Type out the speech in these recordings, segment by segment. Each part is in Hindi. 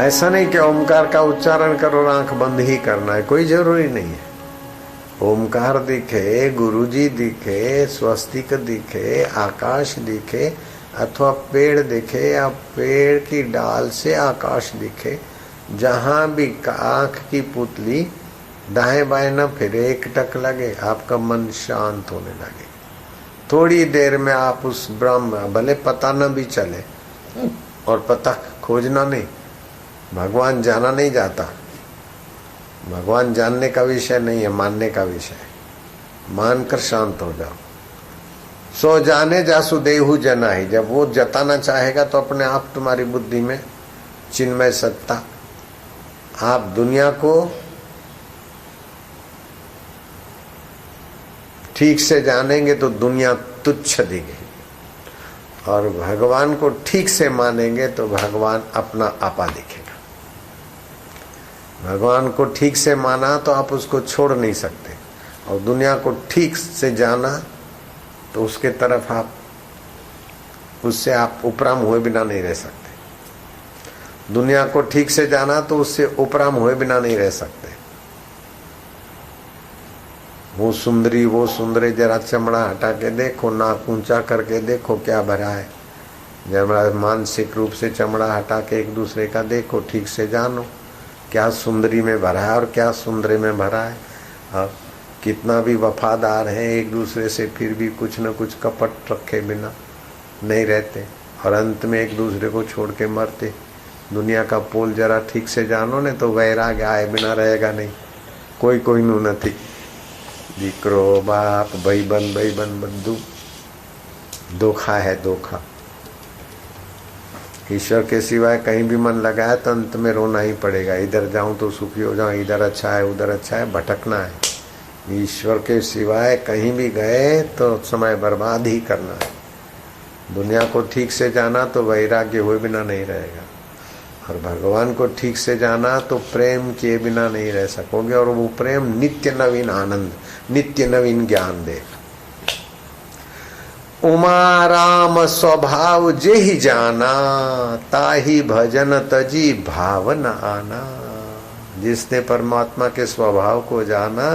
ऐसा नहीं कि ओमकार का उच्चारण करो और आंख बंद ही करना है, कोई जरूरी नहीं है। ओमकार दिखे, गुरुजी दिखे, स्वस्तिक दिखे, आकाश दिखे, अथवा पेड़ दिखे या पेड़ की डाल से आकाश दिखे, जहां भी आंख की पुतली दाएं बाएं न फिरे, एक टक लगे, आपका मन शांत होने लगे। थोड़ी देर में आप उस ब्रह्म, भले पता न भी चले, और पता खोजना नहीं, भगवान जाना नहीं जाता, भगवान जानने का विषय नहीं है, मानने का विषय है। मानकर शांत हो जाओ। सो जाने जासु देहु जना ही, जब वो जताना चाहेगा तो अपने आप तुम्हारी बुद्धि में चिन्मय सत्ता, आप दुनिया को ठीक से जानेंगे तो दुनिया तुच्छ दिखेगी, और भगवान को ठीक से मानेंगे तो भगवान अपना आपा दिखेगा। भगवान को ठीक से माना तो आप उसको छोड़ नहीं सकते, और दुनिया को ठीक से जाना तो उसके तरफ आप, उससे आप उपराम हुए बिना नहीं रह सकते। दुनिया को ठीक से जाना तो उससे उपराम हुए बिना नहीं रह सकते। वो सुंदरी, वो सुंदरे, जरा चमड़ा हटा के देखो, नाक ऊंचा करके देखो क्या भरा है। जरा मानसिक रूप से चमड़ा हटा के एक दूसरे का देखो, ठीक से जानो क्या सुंदरी में भरा है और क्या सुंदरे में भरा है। और कितना भी वफादार है एक दूसरे से, फिर भी कुछ न कुछ कपट रखे बिना नहीं रहते, और अंत में एक दूसरे को छोड़ के मरते। दुनिया का पोल जरा ठीक से जानो ने तो वैराग्य आए बिना रहेगा नहीं। कोई कोई नु नहीं, दीकरो बाप भाईबंध बंधु, धोखा है धोखा। ईश्वर के सिवाय कहीं भी मन लगाया तो अंत में रोना ही पड़ेगा। इधर जाऊं तो सुखी हो जाऊं, इधर अच्छा है उधर अच्छा है, भटकना है। ईश्वर के सिवाय कहीं भी गए तो समय बर्बाद ही करना है। दुनिया को ठीक से जाना तो वैराग्य हुए बिना नहीं रहेगा, और भगवान को ठीक से जाना तो प्रेम किए बिना नहीं रह सकोगे, और वो प्रेम नित्य नवीन आनंद, नित्य नवीन ज्ञान देगा। उमा राम स्वभाव जे ही जाना, ताही भजन तजी भाव न आना। जिसने परमात्मा के स्वभाव को जाना,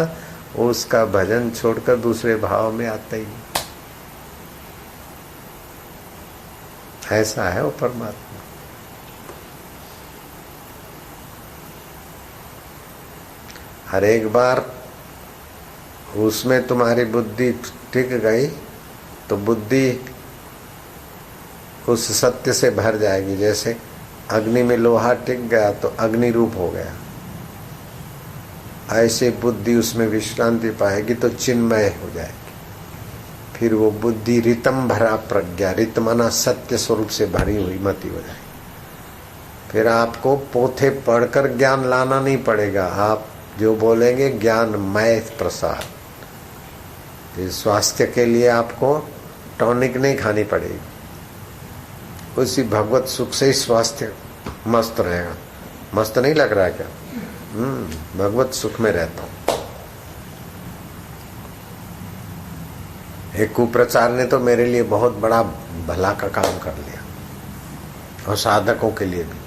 उसका भजन छोड़कर दूसरे भाव में आता ही नहीं। ऐसा है वो परमात्मा। हर एक बार उसमें तुम्हारी बुद्धि टिक गई तो बुद्धि उस सत्य से भर जाएगी। जैसे अग्नि में लोहा टिक गया तो अग्नि रूप हो गया, ऐसे बुद्धि उसमें विश्रांति पाएगी तो चिन्मय हो जाएगी। फिर वो बुद्धि रितम भरा प्रज्ञा, रित माना सत्य स्वरूप से भरी हुई मति हो जाएगी। फिर आपको पोथे पढ़कर ज्ञान लाना नहीं पड़ेगा, आप जो बोलेंगे ज्ञानमय प्रसाद। स्वास्थ्य के लिए आपको टॉनिक नहीं खानी पड़ेगी, उसी भगवत सुख से ही स्वास्थ्य मस्त रहेगा। मस्त नहीं लग रहा है क्या? भगवत सुख में रहता हूं। एक कुप्रचार ने तो मेरे लिए बहुत बड़ा भला का काम कर लिया, और साधकों के लिए भी।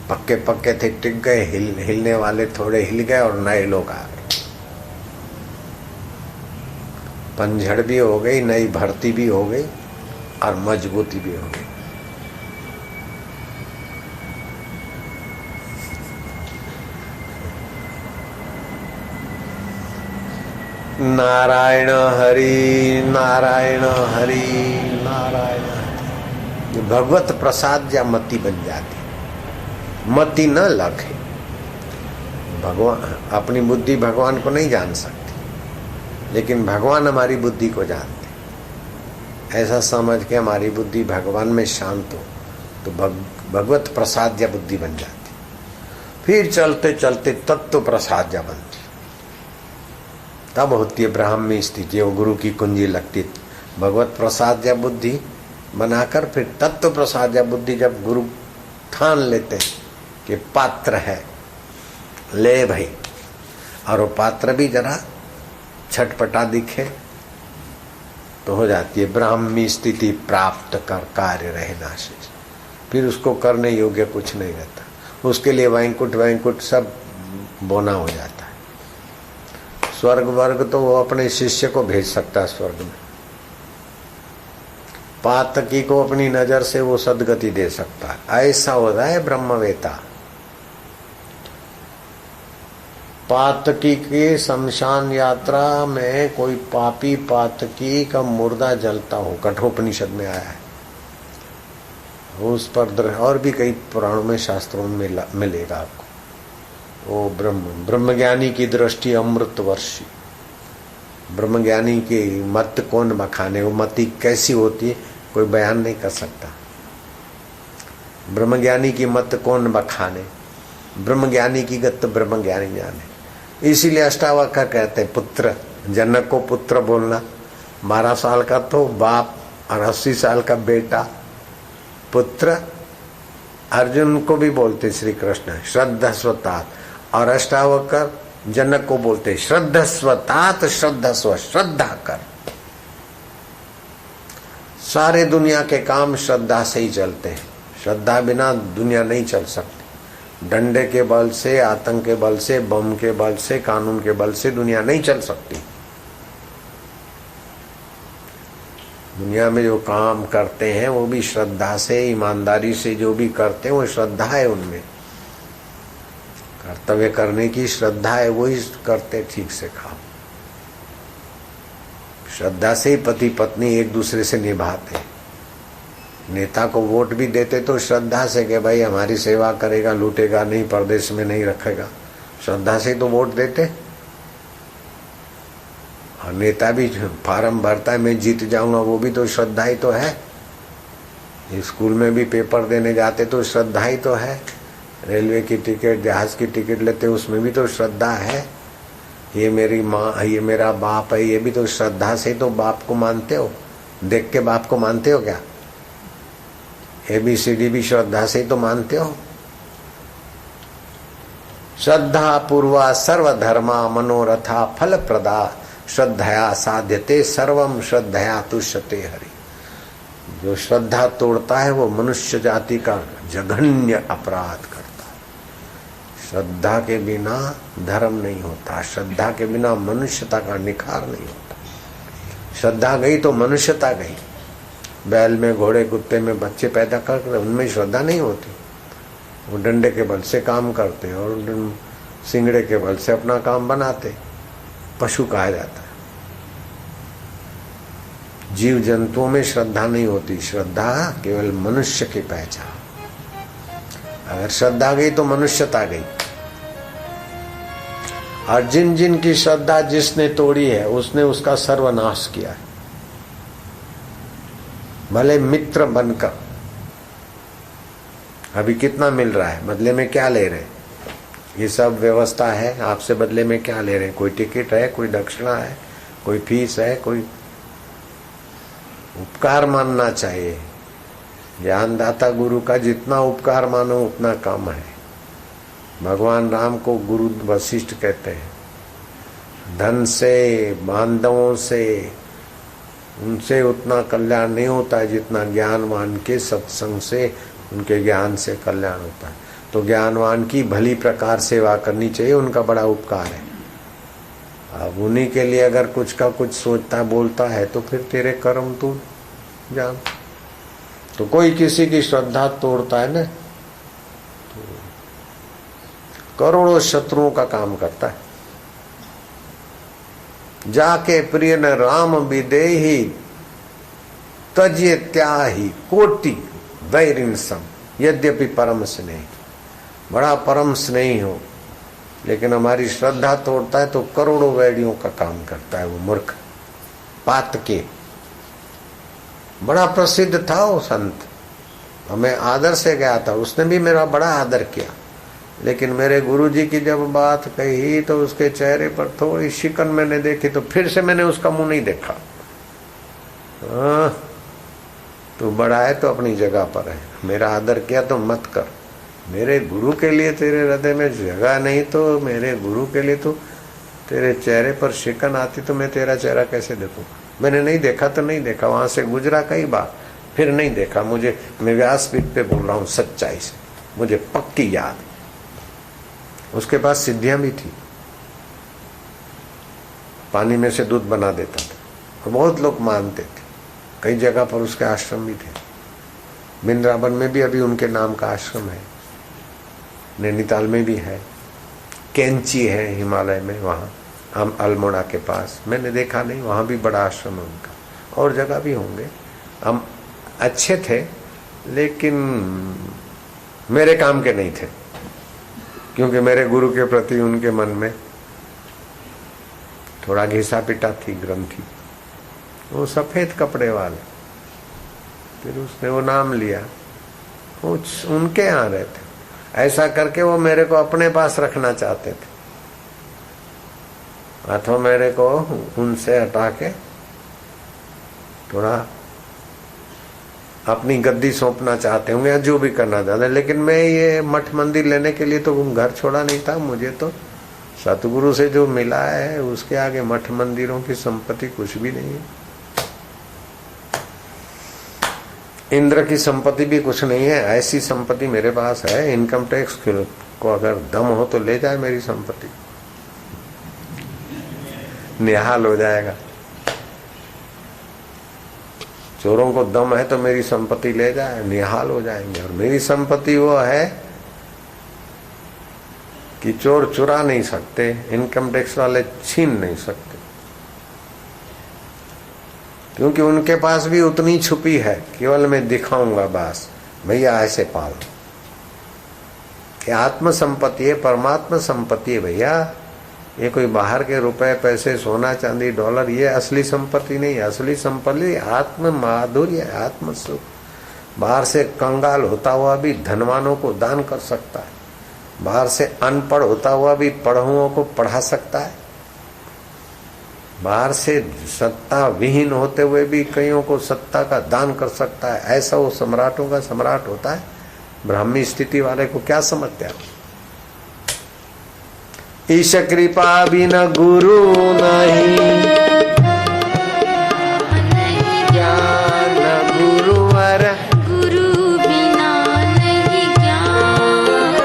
पक्के पक्के थे, टिक गए, हिलने वाले थोड़े हिल गए और नए लोग आ गए। पंझड़ भी हो गई, नई भर्ती भी हो गई, और मजबूती भी हो गई। नारायण हरि नारायण हरि नारायण हरि। भगवत प्रसाद या मति बन जाती। मति न लगे। भगवान अपनी बुद्धि भगवान को नहीं जान सकती, लेकिन भगवान हमारी बुद्धि को जानते। ऐसा समझ के हमारी बुद्धि भगवान में शांत हो तो भगवत प्रसाद या बुद्धि बन जाती। फिर चलते चलते तत्व प्रसाद या बनती। तब होती है ब्राह्मी स्थिति, वो गुरु की कुंजी लगती। भगवत प्रसाद या बुद्धि बनाकर फिर तत्व प्रसाद या बुद्धि जब गुरु ठान लेते हैं कि पात्र है, ले भाई, और वो पात्र भी जरा छटपटा दिखे तो हो जाती है ब्राह्मी स्थिति प्राप्त कर कार्य रहे नाशिश। फिर उसको करने योग्य कुछ नहीं रहता। उसके लिए वैंकुट वैंकुट सब बोना हो जाता है। स्वर्ग वर्ग तो वो अपने शिष्य को भेज सकता है स्वर्ग में, पातकी को अपनी नजर से वो सदगति दे सकता है। ऐसा होता है ब्रह्मवेता। पातकी के शमशान यात्रा में कोई पापी पातकी का मुर्दा जलता हो, कठोपनिषद में आया है। उस पर और भी कई पुराणों में शास्त्रों में मिलेगा आपको। वो ब्रह्मज्ञानी की दृष्टि अमृत वर्षी। ब्रह्मज्ञानी की मत कौन बखाने, वो मति कैसी होती है कोई बयान नहीं कर सकता। ब्रह्मज्ञानी की मत कौन बखाने, ब्रह्मज्ञानी की गत ब्रह्मज्ञानी जाने। इसीलिए अष्टावक्र कहते हैं पुत्र, जनक को पुत्र बोलना, 12 साल का तो बाप और 80 साल का बेटा पुत्र। अर्जुन को भी बोलते श्री कृष्ण श्रद्धस्वतात, और अष्टावक्र जनक को बोलते श्रद्धस्वतात, श्रद्धस्व, श्रद्धा कर। सारे दुनिया के काम श्रद्धा से ही चलते हैं। श्रद्धा बिना दुनिया नहीं चल सकती। डंडे के बल से, आतंक के बल से, बम के बल से, कानून के बल से दुनिया नहीं चल सकती। दुनिया में जो काम करते हैं वो भी श्रद्धा से, ईमानदारी से जो भी करते हैं वो श्रद्धा है उनमें। कर्तव्य करने की श्रद्धा है, वही करते ठीक से काम। श्रद्धा से ही पति पत्नी एक दूसरे से निभाते। नेता को वोट भी देते तो श्रद्धा से कि भाई हमारी सेवा करेगा, लूटेगा नहीं, परदेश में नहीं रखेगा। श्रद्धा से ही तो वोट देते। और नेता भी फार्म भरता है मैं जीत जाऊंगा, वो भी तो श्रद्धा ही तो है। स्कूल में भी पेपर देने जाते तो श्रद्धा ही तो है। रेलवे की टिकट, जहाज की टिकट लेते उसमें भी तो श्रद्धा है। ये मेरी माँ, ये मेरा बाप है, ये भी तो श्रद्धा से तो बाप को मानते हो। देख के बाप को मानते हो क्या? ABCD भी श्रद्धा से तो मानते हो। श्रद्धा पूर्वा सर्वधर्मा मनोरथा फल प्रदा, श्रद्धया साध्यते सर्वम श्रद्धया तुष्यते हरि। जो श्रद्धा तोड़ता है वो मनुष्य जाति का जघन्य अपराध करता है। श्रद्धा के बिना धर्म नहीं होता, श्रद्धा के बिना मनुष्यता का निखार नहीं होता। श्रद्धा गई तो मनुष्यता गई। बैल में, घोड़े, कुत्ते में बच्चे पैदा करते उनमें श्रद्धा नहीं होती। वो डंडे के बल से काम करते और सिंगड़े के बल से अपना काम बनाते। पशु कहा जाता है। जीव जंतुओं में श्रद्धा नहीं होती। श्रद्धा केवल मनुष्य की पहचान। अगर श्रद्धा गई तो मनुष्यता गई। और जिन जिन की श्रद्धा जिसने तोड़ी है उसने उसका सर्वनाश किया है। भले मित्र बनकर। अभी कितना मिल रहा है, बदले में क्या ले रहे? ये सब व्यवस्था है, आपसे बदले में क्या ले रहे? कोई टिकट है, कोई दक्षिणा है, कोई फीस है, कोई उपकार मानना चाहिए। ज्ञानदाता गुरु का जितना उपकार मानो उतना कम है। भगवान राम को गुरु वशिष्ठ कहते हैं। धन से, बांधवों से, उनसे उतना कल्याण नहीं होता है जितना ज्ञानवान के सत्संग से, उनके ज्ञान से कल्याण होता है। तो ज्ञानवान की भली प्रकार सेवा करनी चाहिए, उनका बड़ा उपकार है। अब उन्हीं के लिए अगर कुछ का कुछ सोचता बोलता है तो फिर तेरे कर्म तू जान। तो कोई किसी की श्रद्धा तोड़ता है ना, तो करोड़ों शत्रुओं का काम करता है। जाके प्रिय न राम विदेही तज्य त्याही कोटि वैरिन सम, यद्यपि परम स्नेही। बड़ा परम स्नेही हो लेकिन हमारी श्रद्धा तोड़ता है तो करोड़ों वैरियों का काम करता है वो मूर्ख। पातके बड़ा प्रसिद्ध था वो संत, हमें आदर से गया था, उसने भी मेरा बड़ा आदर किया। लेकिन मेरे गुरुजी की जब बात कही तो उसके चेहरे पर थोड़ी शिकन मैंने देखी, तो फिर से मैंने उसका मुंह नहीं देखा। तू बड़ा है तो अपनी जगह पर है, मेरा आदर किया तो मत कर। मेरे गुरु के लिए तेरे हृदय में जगह नहीं तो मेरे गुरु के लिए तो तेरे चेहरे पर शिकन आती तो मैं तेरा चेहरा कैसे देखूं? मैंने नहीं देखा तो नहीं देखा, वहां से गुजरा कई बार, फिर नहीं देखा। मैं व्यासपीठ पे बोल रहा हूँ सच्चाई से, मुझे पक्की याद। उसके पास सिद्धियां भी थी, पानी में से दूध बना देता था और बहुत लोग मानते थे। कई जगह पर उसके आश्रम भी थे। वृंदावन में भी अभी उनके नाम का आश्रम है, नैनीताल में भी है, कैंची है हिमालय में, वहाँ अल्मोड़ा के पास। मैंने देखा नहीं, वहाँ भी बड़ा आश्रम है उनका, और जगह भी होंगे। हम अच्छे थे लेकिन मेरे काम के नहीं थे, क्योंकि मेरे गुरु के प्रति उनके मन में थोड़ा घिसा पिटा थी ग्रंथि। वो सफेद कपड़े वाले, फिर उसने वो नाम लिया, वो उनके यहाँ रहते, ऐसा करके वो मेरे को अपने पास रखना चाहते थे, अथवा मेरे को उनसे हटा के थोड़ा अपनी गद्दी सौंपना चाहते होंगे या जो भी करना चाहते। लेकिन मैं ये मठ मंदिर लेने के लिए तो घर छोड़ा नहीं था। मुझे तो सतगुरु से जो मिला है उसके आगे मठ मंदिरों की संपत्ति कुछ भी नहीं है। इंद्र की संपत्ति भी कुछ नहीं है, ऐसी संपत्ति मेरे पास है। इनकम टैक्स को अगर दम हो तो ले जाए मेरी संपत्ति, निहाल हो जाएगा। चोरों को दम है तो मेरी संपत्ति ले जाए, निहाल हो जाएंगे। और मेरी संपत्ति वो है कि चोर चुरा नहीं सकते, इनकम टैक्स वाले छीन नहीं सकते, क्योंकि उनके पास भी उतनी छुपी है। केवल मैं दिखाऊंगा बस, भैया ऐसे पालो। ये आत्म संपत्ति है, परमात्मा संपत्ति है भैया। ये कोई बाहर के रुपए पैसे सोना चांदी डॉलर ये असली संपत्ति नहीं है। असली संपत्ति आत्म माधुर्य, आत्म सुख। बाहर से कंगाल होता हुआ भी धनवानों को दान कर सकता है, बाहर से अनपढ़ होता हुआ भी पढ़ुओं को पढ़ा सकता है, बाहर से सत्ता विहीन होते हुए भी कईयों को सत्ता का दान कर सकता है। ऐसा वो सम्राटों का सम्राट होता है। ब्राह्मी स्थिति वाले को क्या समझते हैं? ईश कृपा बिना गुरु नहीं, ज्ञान गुरुवर, गुरु बिना नहीं ज्ञान,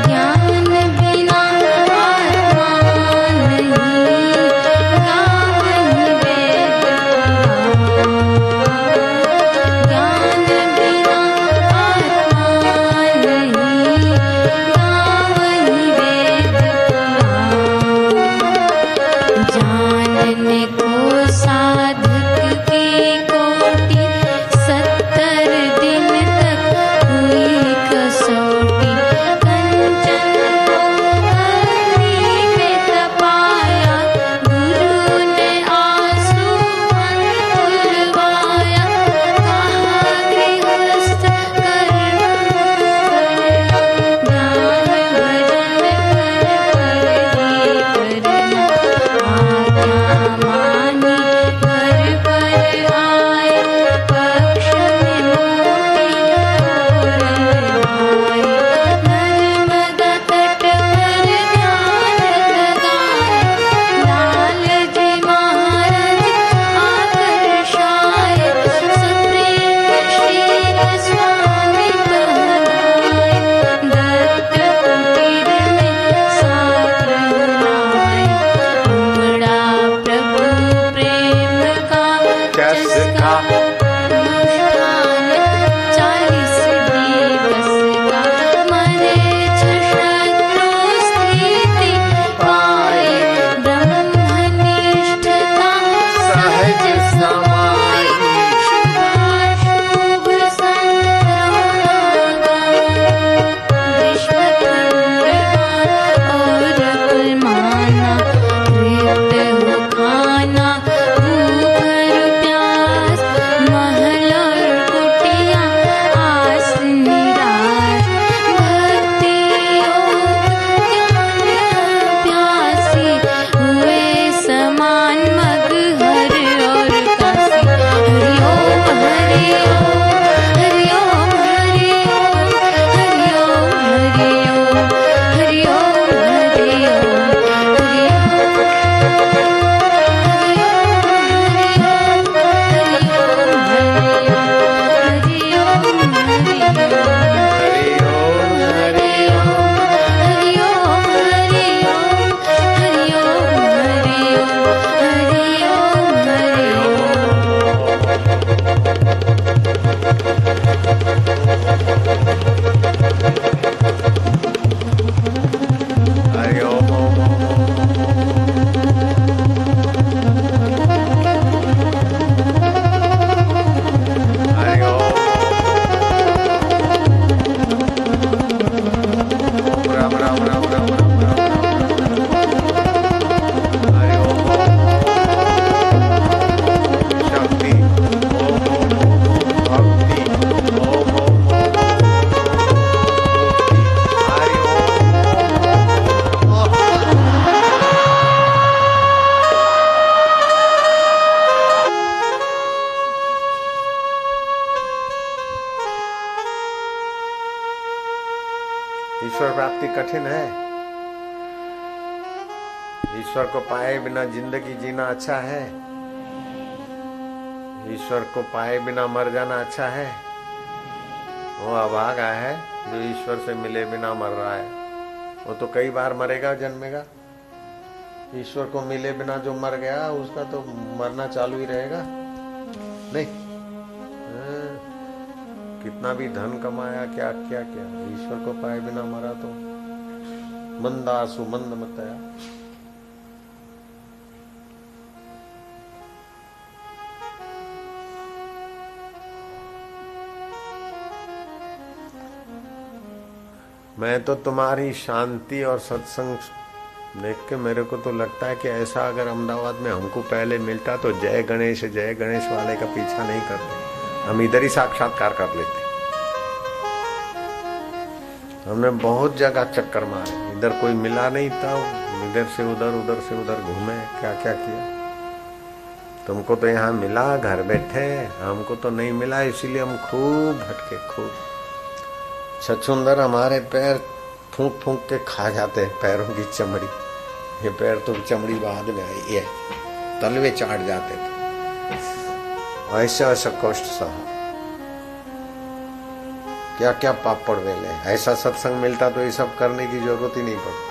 ज्ञान बिना आत्मा नहीं, गावहि वेद पुराण, ज्ञान बिना आत्मा नहीं, गावहि वेद पुराण, जान ईश्वर प्राप्ति कठिन है? ईश्वर को पाए बिना जिंदगी जीना अच्छा है? ईश्वर को पाए बिना मर जाना अच्छा है? वो अभागा है जो ईश्वर से मिले बिना मर रहा है। वो तो कई बार मरेगा, जन्मेगा। ईश्वर को मिले बिना जो मर गया उसका तो मरना चालू ही रहेगा। नहीं, कितना भी धन कमाया, क्या क्या क्या, ईश्वर को पाए बिना मरा तो मंदासु मंद मतया। मैं तो तुम्हारी शांति और सत्संग देख के मेरे को तो लगता है कि ऐसा अगर अहमदाबाद में हमको पहले मिलता तो जय गणेश वाले का पीछा नहीं करते, हम इधर ही साक्षात्कार कर लेते। हमने बहुत जगह चक्कर मारे, इधर कोई मिला नहीं था, इधर से उधर घूमे, क्या क्या किया। तुमको तो यहाँ मिला घर बैठे, हमको तो नहीं मिला, इसीलिए हम खूब भटके, खूब। छछुंदर हमारे पैर फूंक फूंक के खा जाते हैं, पैरों की चमड़ी। ये पैर तो चमड़ी बाद में आई है, तलवे चाट जाते थे। ऐसा ऐसा कष्ट सहा, क्या क्या पापड़ वेले। ऐसा सत्संग मिलता तो ये सब करने की जरूरत ही नहीं पड़ती।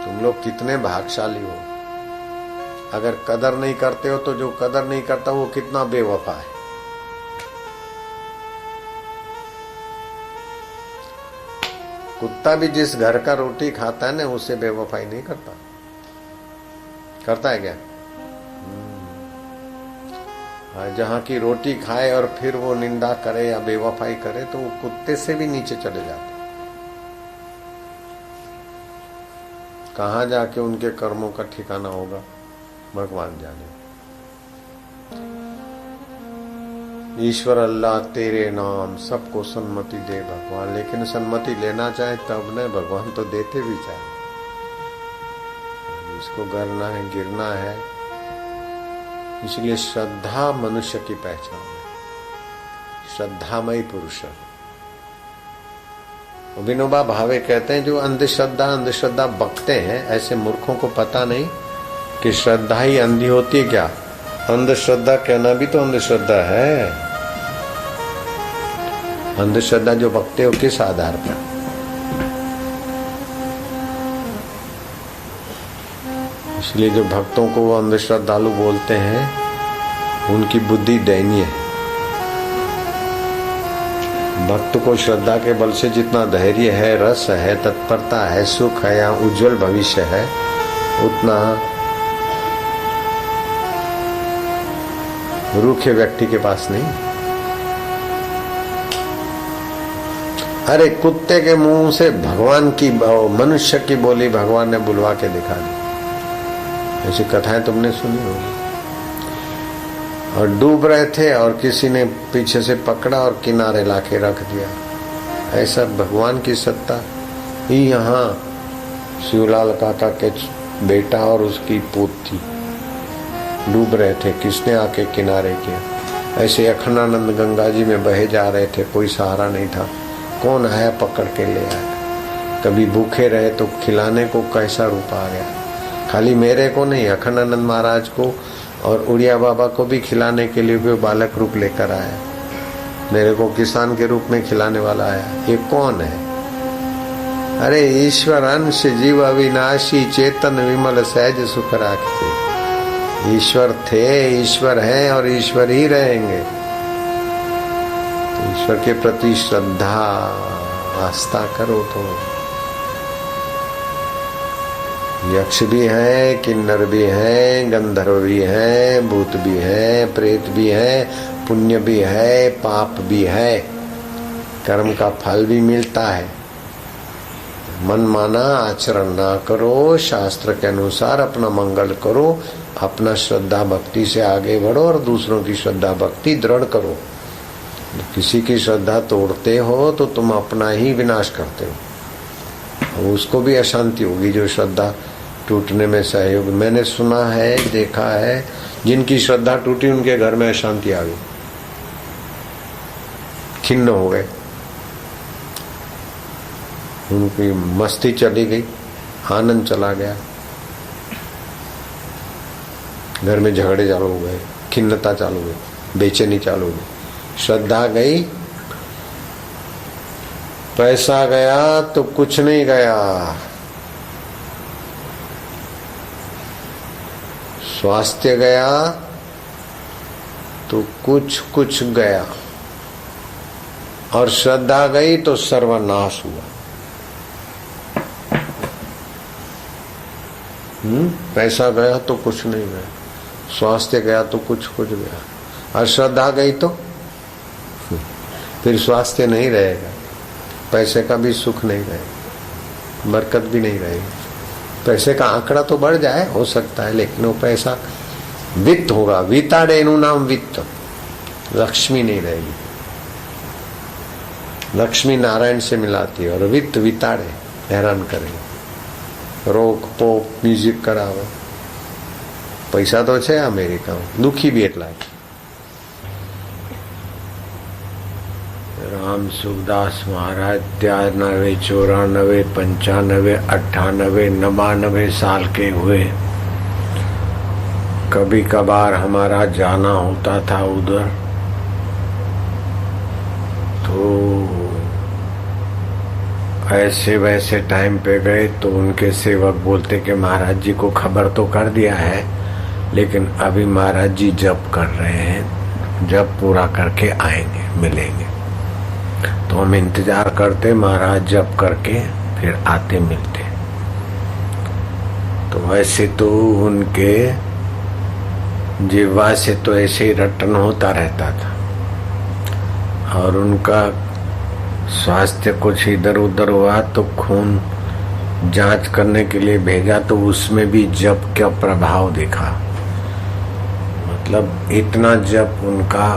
तुम लोग कितने भाग्यशाली हो। अगर कदर नहीं करते हो तो जो कदर नहीं करता वो कितना बेवफा है। कुत्ता भी जिस घर का रोटी खाता है ना, उसे बेवफाई नहीं करता। करता है क्या? जहां की रोटी खाए और फिर वो निंदा करे या बेवफाई करे तो वो कुत्ते से भी नीचे चले जाते। कहां जाके उनके कर्मों का ठिकाना होगा भगवान जाने। ईश्वर अल्लाह तेरे नाम सबको सन्मति दे भगवान, लेकिन सन्मति लेना चाहे तब न, भगवान तो देते भी चाहे। इसको करना है, गिरना है। इसलिए श्रद्धा मनुष्य की पहचान है, श्रद्धामयी पुरुष। विनोबा भावे कहते हैं जो अंधश्रद्धा बकते हैं, ऐसे मूर्खों को पता नहीं कि श्रद्धा ही अंधी होती है। क्या अंधश्रद्धा कहना भी तो अंधश्रद्धा है। अंधश्रद्धा जो बकते हो किस आधार पर? इसलिए जो भक्तों को वो अंधश्रद्धालु बोलते हैं उनकी बुद्धि दयनीय है। भक्त को श्रद्धा के बल से जितना धैर्य है, रस है, तत्परता है, सुख है या उज्जवल भविष्य है, उतना रूखे व्यक्ति के पास नहीं। अरे कुत्ते के मुंह से भगवान की, मनुष्य की बोली भगवान ने बुलवा के दिखा दी। ऐसी कथाएं तुमने सुनी होगी। और डूब रहे थे और किसी ने पीछे से पकड़ा और किनारे लाके रख दिया। ऐसा भगवान की सत्ता ही। यहाँ शिवलाल काका के बेटा और उसकी पोती डूब रहे थे, किसने आके किनारे किया। ऐसे अखंडानंद गंगा जी में बहे जा रहे थे, कोई सहारा नहीं था, कौन आया पकड़ के ले आया। कभी भूखे रहे तो खिलाने को कैसा रूप आ गया। खाली मेरे को नहीं, अखंडानंद महाराज को और उड़िया बाबा को भी खिलाने के लिए भी बालक रूप लेकर आया। मेरे को किसान के रूप में खिलाने वाला आया। ये कौन है? अरे ईश्वर अंश जीव अविनाशी चेतन विमल सहज सुख राखते। ईश्वर थे, ईश्वर हैं और ईश्वर ही रहेंगे। तो ईश्वर के प्रति श्रद्धा आस्था करो तो यक्ष भी है, किन्नर भी है, गंधर्व भी है, भूत भी है, प्रेत भी है, पुण्य भी है, पाप भी है। कर्म का फल भी मिलता है। मन माना आचरण ना करो, शास्त्र के अनुसार अपना मंगल करो, अपना श्रद्धा भक्ति से आगे बढ़ो और दूसरों की श्रद्धा भक्ति दृढ़ करो। किसी की श्रद्धा तोड़ते हो तो तुम अपना ही विनाश करते हो। उसको भी अशांति होगी जो श्रद्धा टूटने में सहयोग। मैंने सुना है, देखा है, जिनकी श्रद्धा टूटी उनके घर में अशांति आ गई, खिन्न हो गए। उनकी मस्ती चली गई, आनंद चला गया, घर में झगड़े चालू हो गए, खिन्नता चालू हुई, बेचैनी चालू हुई। श्रद्धा गई, पैसा गया तो कुछ नहीं गया, स्वास्थ्य गया तो कुछ कुछ गया, और श्रद्धा गई तो सर्वनाश हुआ। पैसा गया तो कुछ नहीं गया, स्वास्थ्य गया तो कुछ कुछ गया, और श्रद्धा गई तो फिर स्वास्थ्य नहीं रहेगा, पैसे का भी सुख नहीं रहेगा, बरकत भी नहीं रहेगी। पैसे का आंकड़ा तो बढ़ जाए, हो सकता है, लेकिन वो पैसा वित्त होगा, विताड़े नु नाम वित्त, लक्ष्मी नहीं रहेगी। लक्ष्मी नारायण से मिलाती है और वित्त विताड़े हैरान करेगा। રોક પોપ મ્યુઝિક કરાવે, પૈસા તો છે અમેરિકામાં, દુખી બી એટલા છે। राम सुखदास महाराज 93, 94, 95, 98, 99 साल के हुए। कभी कभार हमारा जाना होता था उधर, तो ऐसे वैसे टाइम पे गए तो उनके सेवक बोलते कि महाराज जी को खबर तो कर दिया है, लेकिन अभी महाराज जी जप कर रहे हैं, जप पूरा करके आएंगे, मिलेंगे। तो हम इंतजार करते, महाराज जप करके फिर आते मिलते। तो वैसे तो उनके जिह्वा से तो ऐसे ही रटन होता रहता था, और उनका स्वास्थ्य कुछ इधर उधर हुआ तो खून जांच करने के लिए भेजा, तो उसमें भी जप का प्रभाव दिखा। मतलब इतना जप उनका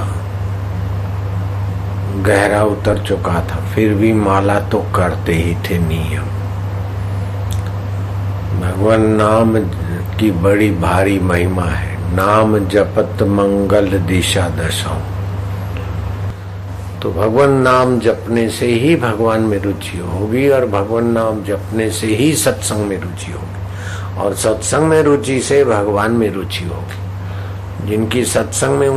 गहरा उतर चुका था, फिर भी माला तो करते ही थे नियम। भगवान नाम की बड़ी भारी महिमा है। नाम जपत मंगल दिशा दशाओं। तो भगवान नाम जपने से ही भगवान में रुचि होगी, और भगवान नाम जपने से ही सत्संग में रुचि होगी, और सत्संग में रुचि से भगवान में रुचि होगी। जिनकी सत्संग में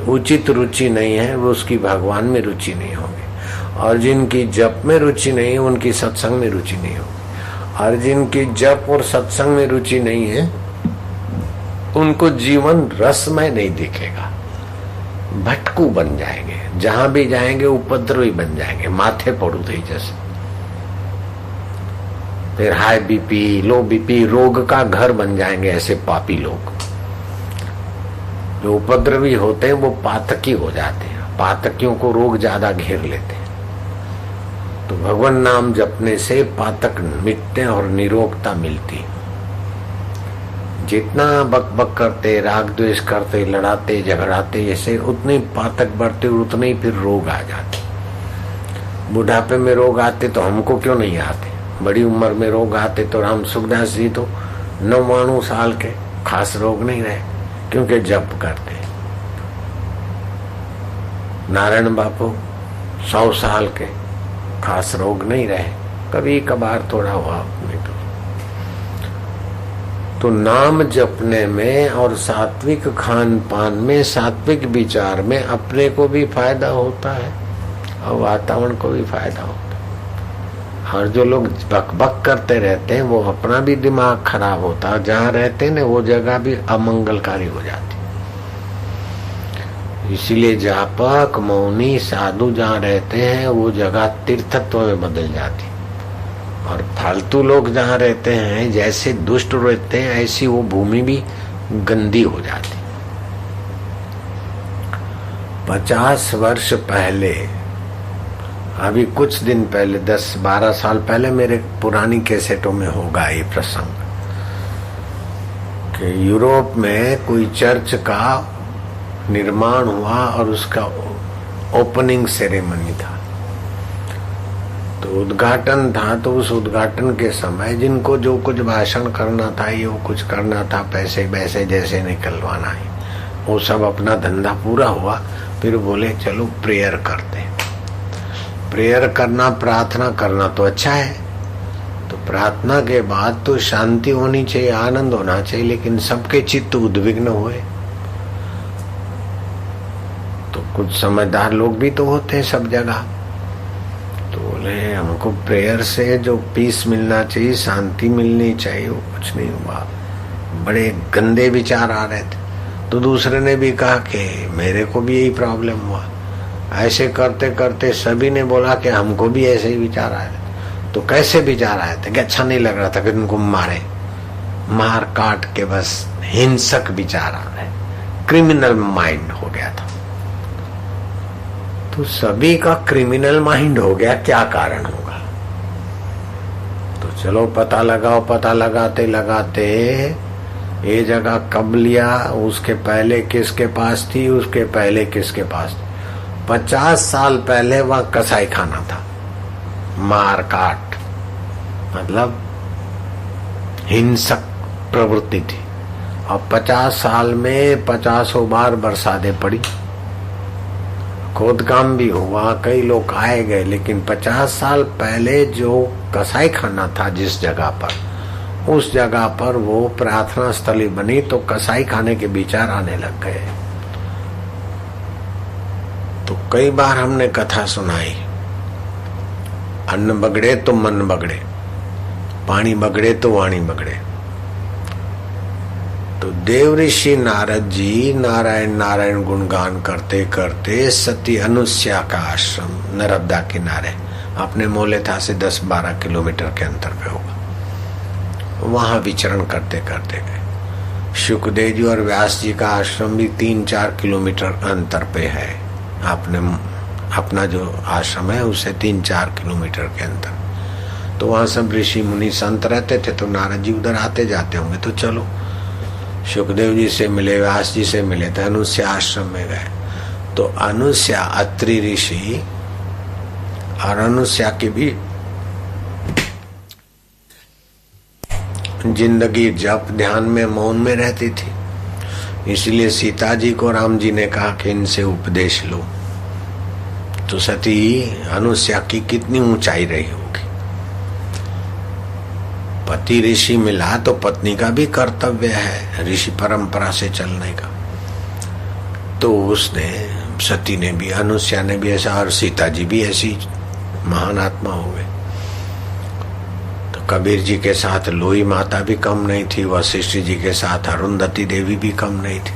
उचित रुचि नहीं है, वो उसकी भगवान में रुचि नहीं होगी, और जिनकी जप में रुचि नहीं, उनकी सत्संग में रुचि नहीं होगी, और जिनकी जप और सत्संग में रुचि नहीं है, उनको जीवन रसमय नहीं दिखेगा, भटकू बन जाएंगे, जहां भी जाएंगे उपद्रवी बन जाएंगे, माथे पड़ू थे जैसे। फिर हाई बीपी, लो बीपी, रोग का घर बन जाएंगे ऐसे पापी लोग। जो उपद्रवी होते हैं वो पातकी हो जाते हैं, पातकियों को रोग ज्यादा घेर लेते हैं। तो भगवान नाम जपने से पातक मिटते हैं और निरोगता मिलती। जितना बक बक करते, राग द्वेष करते, लड़ाते झगड़ाते, ऐसे उतने पातक बढ़ते, उतने ही फिर रोग आ जाते। बुढ़ापे में रोग आते तो हमको क्यों नहीं आते? बड़ी उम्र में रोग आते तो राम सुखदास जी तो 99 साल के, खास रोग नहीं रहे, क्योंकि जप करते। नारायण बापू 100 साल के, खास रोग नहीं रहे, कभी कभार थोड़ा हुआ नहीं तो नाम जपने में और सात्विक खान पान में, सात्विक विचार में अपने को भी फायदा होता है और वातावरण को भी फायदा होता है। और जो लोग बक बक करते रहते हैं वो अपना भी दिमाग खराब होता है, जहाँ रहते हैं ना वो जगह भी अमंगलकारी हो जाती। इसीलिए जापक मौनी साधु जहाँ रहते हैं वो जगह तीर्थत्व में बदल जाती, और फालतू लोग जहाँ रहते हैं, जैसे दुष्ट रहते हैं, ऐसी वो भूमि भी गंदी हो जाती। 50 वर्ष पहले, अभी कुछ दिन पहले, 10-12 साल पहले मेरे पुरानी कैसेटों में होगा ये प्रसंग कि यूरोप में कोई चर्च का निर्माण हुआ और उसका ओपनिंग सेरेमनी था। तो उद्घाटन था, तो उस उद्घाटन के समय जिनको जो कुछ भाषण करना था, ये वो कुछ करना था, पैसे वैसे जैसे निकलवाना है, वो सब अपना धंधा पूरा हुआ। फिर बोले चलो प्रेयर करते। प्रेयर करना, प्रार्थना करना तो अच्छा है, तो प्रार्थना के बाद तो शांति होनी चाहिए, आनंद होना चाहिए, लेकिन सबके चित्त उद्विग्न हुए। तो कुछ समझदार लोग भी तो होते हैं सब जगह, तो बोले हमको प्रेयर से जो पीस मिलना चाहिए, शांति मिलनी चाहिए, वो कुछ नहीं हुआ। बड़े गंदे विचार आ रहे थे। तो दूसरे ने भी कहा कि मेरे को भी यही प्रॉब्लम हुआ। ऐसे करते करते सभी ने बोला कि हमको भी ऐसे ही विचार आए। तो कैसे विचार आए थे कि अच्छा नहीं लग रहा था कि उनको मार काट के बस हिंसक विचार आ रहे, क्रिमिनल माइंड हो गया था। तो सभी का क्रिमिनल माइंड हो गया, क्या कारण होगा? तो चलो पता लगाओ। पता लगाते लगाते ये जगह कब लिया, उसके पहले किसके पास थी, उसके पहले किसके पास थी। 50 साल पहले वहां कसाई खाना था, मार काट मतलब हिंसक प्रवृत्ति थी। अब 50 साल में 50 बार बरसातें पड़ी, खोदकाम भी हुआ, कई लोग आए गए, लेकिन 50 साल पहले जो कसाई खाना था जिस जगह पर, उस जगह पर वो प्रार्थना स्थली बनी। तो कसाई खाने के विचार आने लग गए। तो कई बार हमने कथा सुनाई, अन्न बगड़े तो मन बगड़े, पानी बगड़े तो वाणी बगड़े। तो देव ऋषि नारद जी नारायण नारायण गुणगान करते करते सती अनुस्या का आश्रम नर्मदा किनारे अपने मोलेथा से 10-12 किलोमीटर के अंतर पे होगा, वहां विचरण करते करते गए। शुकदेव जी और व्यास जी का आश्रम भी 3-4 किलोमीटर अंतर पे है। अपना जो आश्रम है उससे 3-4 किलोमीटर के अंतर। तो वहां सब ऋषि मुनि संत रहते थे, तो नारद जी उधर आते जाते होंगे। तो चलो शुकदेव जी से मिले, व्यास जी से मिले, तो अनुस्या आश्रम में गए। तो अनुस्या अत्रि ऋषि और अनुस्या की भी जिंदगी जप ध्यान में मौन में रहती थी, इसलिए सीता जी को राम जी ने कहा कि इनसे उपदेश लो। तो सती अनुस्या की कितनी ऊंचाई रही होगी। पति ऋषि मिला तो पत्नी का भी कर्तव्य है ऋषि परंपरा से चलने का। तो उसने, सती ने भी, अनुस्या ने भी ऐसा, और सीता जी भी ऐसी महान आत्मा हो गए। तो कबीर जी के साथ लोई माता भी कम नहीं थी, वशिष्ठ जी के साथ अरुंधति देवी भी कम नहीं थी।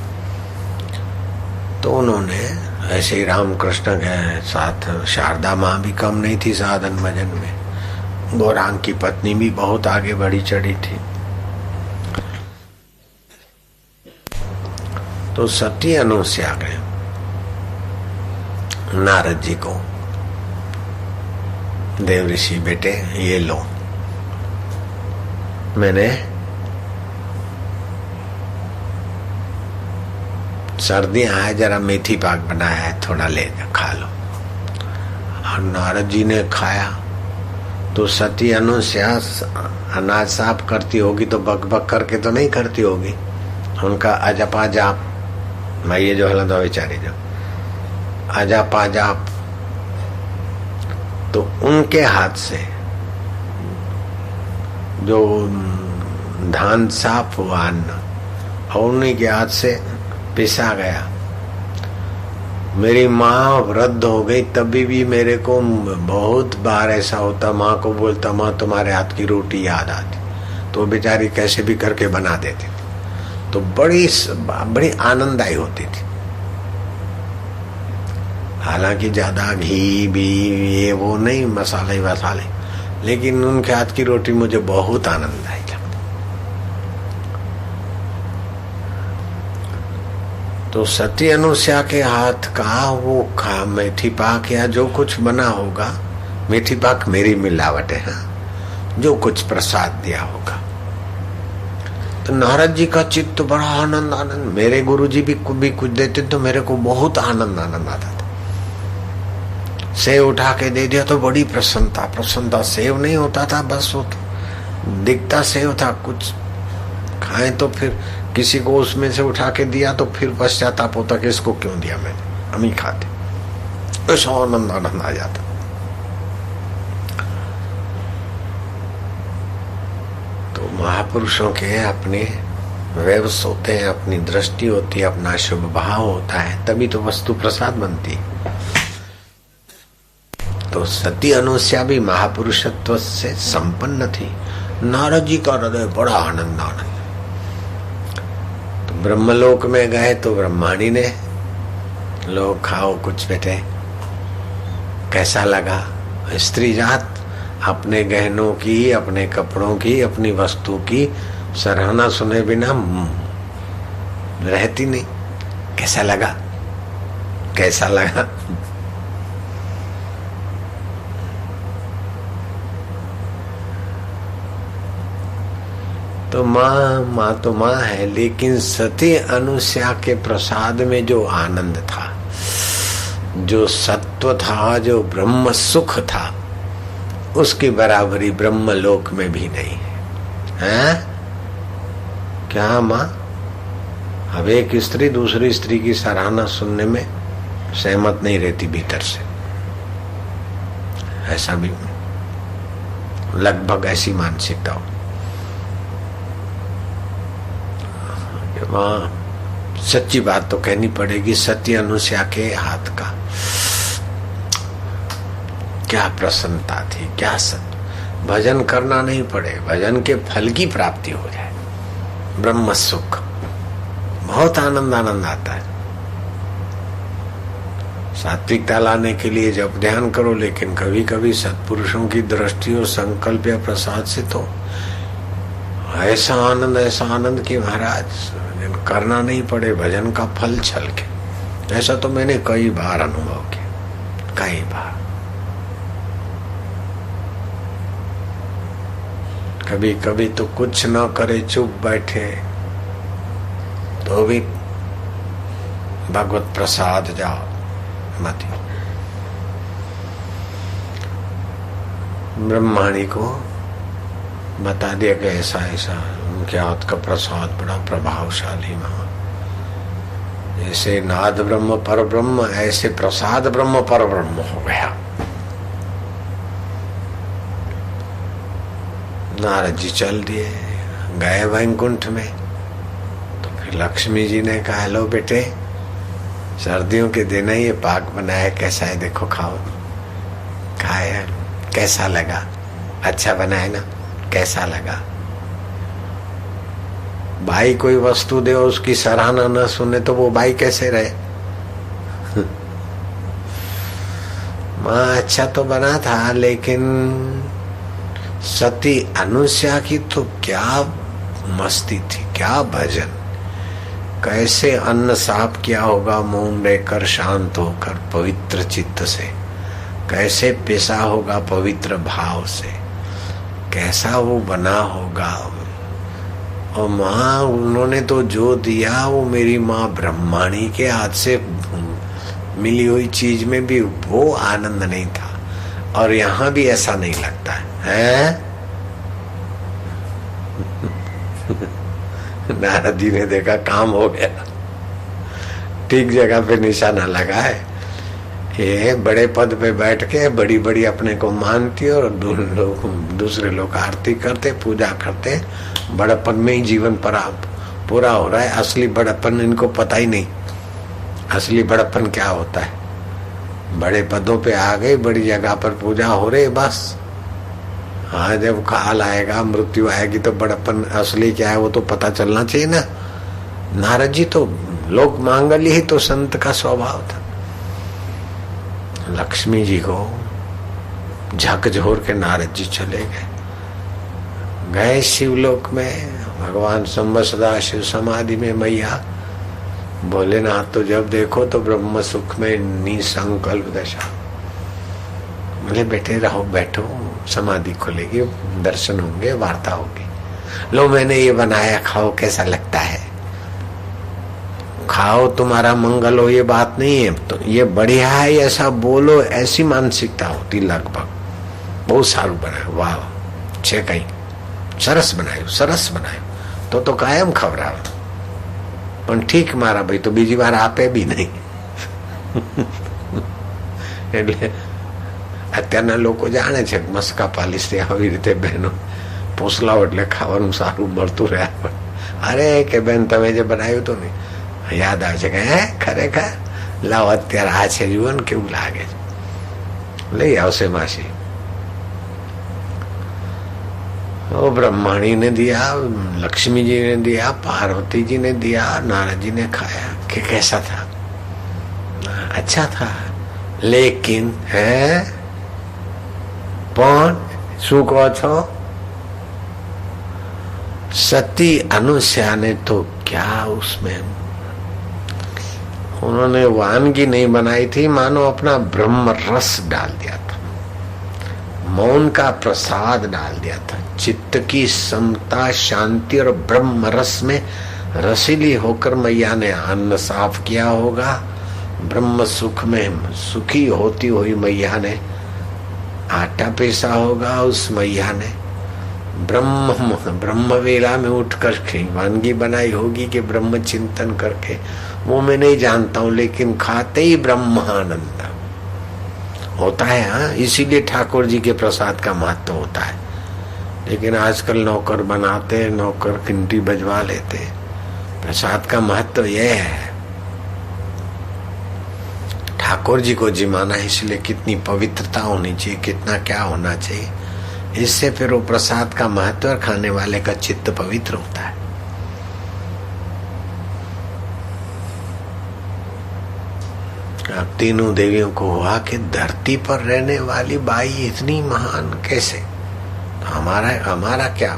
तो उन्होंने ऐसे ही रामकृष्ण के साथ शारदा माँ भी कम नहीं थी साधन भजन में। गौरांग की पत्नी भी बहुत आगे बढ़ी चढ़ी थी। तो सती अनुस्या गए नारद जी को, देव ऋषि बेटे ये लो, मैंने सर्दियां है, जरा मेथी पाक बनाया है, थोड़ा ले खा लो। और नारद जी ने खाया। तो सती अनुस्या अनाज साफ करती होगी तो बक बक करके तो नहीं करती होगी, उनका अजपा जाप, मैं ये जो हलंदो बेचारी जो अजपा जाप, तो उनके हाथ से जो धान साफ हुआ अन्न और उन्हीं के हाथ से पिसा गया। मेरी माँ वृद्ध हो गई, तभी भी मेरे को बहुत बार ऐसा होता, माँ को बोलता माँ तुम्हारे हाथ की रोटी याद आती, तो बेचारी कैसे भी करके बना देती थी। तो बड़ी आनंददायी होती थी। हालांकि ज्यादा घी भी ये वो नहीं, मसाले वसाले, लेकिन उनके हाथ की रोटी मुझे बहुत आनंददायी लगती। तो सती अनुस्या के हाथ का वो मेथी पाक या जो कुछ बना होगा, मेथी पाक मेरी मिलावट है, हाँ, जो कुछ प्रसाद दिया होगा। तो नारद जी का चित्त बड़ा आनंद, मेरे गुरुजी भी कुछ देते तो मेरे को बहुत आनंद आता था। सेव उठा के दे दिया तो बड़ी प्रसन्नता। सेव नहीं होता था, बस वो दिखता सेव था, कुछ खाएं तो फिर किसी को उसमें से उठा के दिया तो फिर पश्चाताप होता कि इसको क्यों दिया मैंने, हम ही खाते। ऐसा आनंद आ जाता। महापुरुषों के अपने व्यवस होते हैं, अपनी दृष्टि होती है, अपना शुभ भाव होता है, तभी तो वस्तु प्रसाद बनती है। तो सती अनुसया भी महापुरुषत्व से संपन्न थी। नारद जी का हृदय बड़ा आनंद आनंद। तो ब्रह्मलोक में गए तो ब्रह्माणी ने, लो खाओ कुछ बेटे, कैसा लगा? स्त्री जात अपने गहनों की, अपने कपड़ों की, अपनी वस्तु की सराहना सुने बिना रहती नहीं। कैसा लगा? कैसा लगा? तो माँ तो माँ है, लेकिन सती अनुसया के प्रसाद में जो आनंद था, जो सत्व था, जो ब्रह्म सुख था, उसकी बराबरी ब्रह्मलोक में भी नहीं है। क्या माँ? अब एक स्त्री दूसरी स्त्री की सराहना सुनने में सहमत नहीं रहती भीतर से, ऐसा भी लगभग ऐसी मानसिकता हो। माँ सच्ची बात तो कहनी पड़ेगी, सत्य अनुसया के हाथ का क्या प्रसन्नता थी, क्या सत्य। भजन करना नहीं पड़े, भजन के फल की प्राप्ति हो जाए, ब्रह्म सुख, बहुत आनंद आता है। सात्विकता लाने के लिए जब ध्यान करो, लेकिन कभी कभी सत्पुरुषों की दृष्टि और संकल्प या प्रसाद से तो ऐसा आनंद कि महाराज करना नहीं पड़े, भजन का फल छलके। ऐसा तो मैंने कई बार अनुभव किया, कई बार। कभी कभी तो कुछ न करे, चुप बैठे तो भी भगवत प्रसाद जाओ मत। ब्रह्माणी को बता दिया कि ऐसा ऐसा उनके हाथ का प्रसाद बड़ा प्रभावशाली महा, जैसे नाद ब्रह्म पर ब्रह्म, ऐसे प्रसाद ब्रह्म पर ब्रह्म हो गया। नारद जी चल दिए, गए वैकुंठ में। तो फिर लक्ष्मी जी ने कहा, लो बेटे, सर्दियों के दिन ये पाक बनाया, कैसा है देखो, खाओ। खाया, कैसा लगा? अच्छा बनाया ना? कैसा लगा? भाई कोई वस्तु दे, उसकी सराहना न सुने तो वो भाई कैसे रहे? माँ अच्छा तो बना था, लेकिन सती अनुसया की तो क्या मस्ती थी, क्या भजन। कैसे अन्न साफ किया होगा मौन रहकर, शांत होकर, पवित्र चित्त से। कैसे पिसा होगा पवित्र भाव से, कैसा वो बना होगा। और माँ उन्होंने तो जो दिया, वो मेरी माँ ब्रह्माणी के हाथ से मिली हुई चीज में भी वो आनंद नहीं था, और यहाँ भी ऐसा नहीं लगता है। नारद जी ने देखा काम हो गया, ठीक जगह पे निशाना लगा है। ये बड़े पद पे बैठ के बड़ी बड़ी अपने को मानती, और दूसरे लोग आरती करते, पूजा करते, बड़प्पन में ही जीवन पूरा हो रहा है। असली बड़प्पन इनको पता ही नहीं, असली बड़प्पन क्या होता है। बड़े पदों पे आ गए, बड़ी जगह पर पूजा हो रही, बस। हाँ, जब काल आएगा, मृत्यु आएगी, तो बड़प्पन असली क्या है वो तो पता चलना चाहिए ना। नारद जी तो लोक मांगल्य ही तो संत का स्वभाव था। लक्ष्मी जी को झकझोर के नारद जी चले गए शिवलोक में। भगवान संब सदा शिव समाधि में मैया भोलेनाथ तो जब देखो तो ब्रह्म सुख में निसंकल्प दशा। बोले बेटे रहो, बैठो, समाधि खुलेगी, दर्शन होंगे, वार्ता होगी। लो मैंने ये बनाया, खाओ, कैसा लगता है? खाओ, तुम्हारा मंगल हो, ये बात नहीं है। तो ये बढ़िया है ऐसा बोलो, ऐसी मानसिकता होती लगभग। बहुत सारू बनायो, वाह छे कई सरस बनायो, सरस बनायो, तो कायम खबराव। પણ ઠીક મારા ભાઈ તો બીજી વાર આપે બી નહીં. એટલે અત્યારના લોકો જાણે છે મસ્કા પાલિશ આવી રીતે બહેનો પોસલાવ એટલે ખાવાનું સારું મળતું રહ્યા. અરે કે બેન તમે જે બનાવ્યું હતું ને યાદ આવે છે કે હે ખરેખર લાવ અત્યારે આ છે જુઓ ને કેવું લાગે છે, લઈ આવશે માસી. वो ब्रह्माणी ने दिया, लक्ष्मी जी ने दिया, पार्वती जी ने दिया, नारद जी ने खाया कि कैसा था? अच्छा था. लेकिन है પણ શું કહો છો? सती अनुसया ने तो क्या उसमें उन्होंने वानगी नहीं बनाई थी, मानो अपना ब्रह्म रस डाल दिया था, मौन का प्रसाद डाल दिया था. चित्त की समता, शांति और ब्रह्म रस में रसीली होकर मैया ने अन्न साफ किया होगा. ब्रह्म सुख में सुखी होती हुई मैया ने आटा पीसा होगा. उस मैया ने ब्रह्म वेला में उठकर वानगी बनाई होगी कि ब्रह्म चिंतन करके, वो मैं नहीं जानता हूँ, लेकिन खाते ही ब्रह्मानंद होता है. हाँ, इसीलिए ठाकुर जी के प्रसाद का महत्व होता है. लेकिन आजकल नौकर बनाते, नौकर घंटी बजवा लेते. प्रसाद का महत्व यह है, ठाकुर जी को जिमाना है, इसलिए कितनी पवित्रता होनी चाहिए, कितना क्या होना चाहिए. इससे फिर वो प्रसाद का महत्व और खाने वाले का चित्त पवित्र होता है. अब तीनों देवियों को हुआ कि धरती पर रहने वाली बाई इतनी महान कैसे, तो हमारा क्या.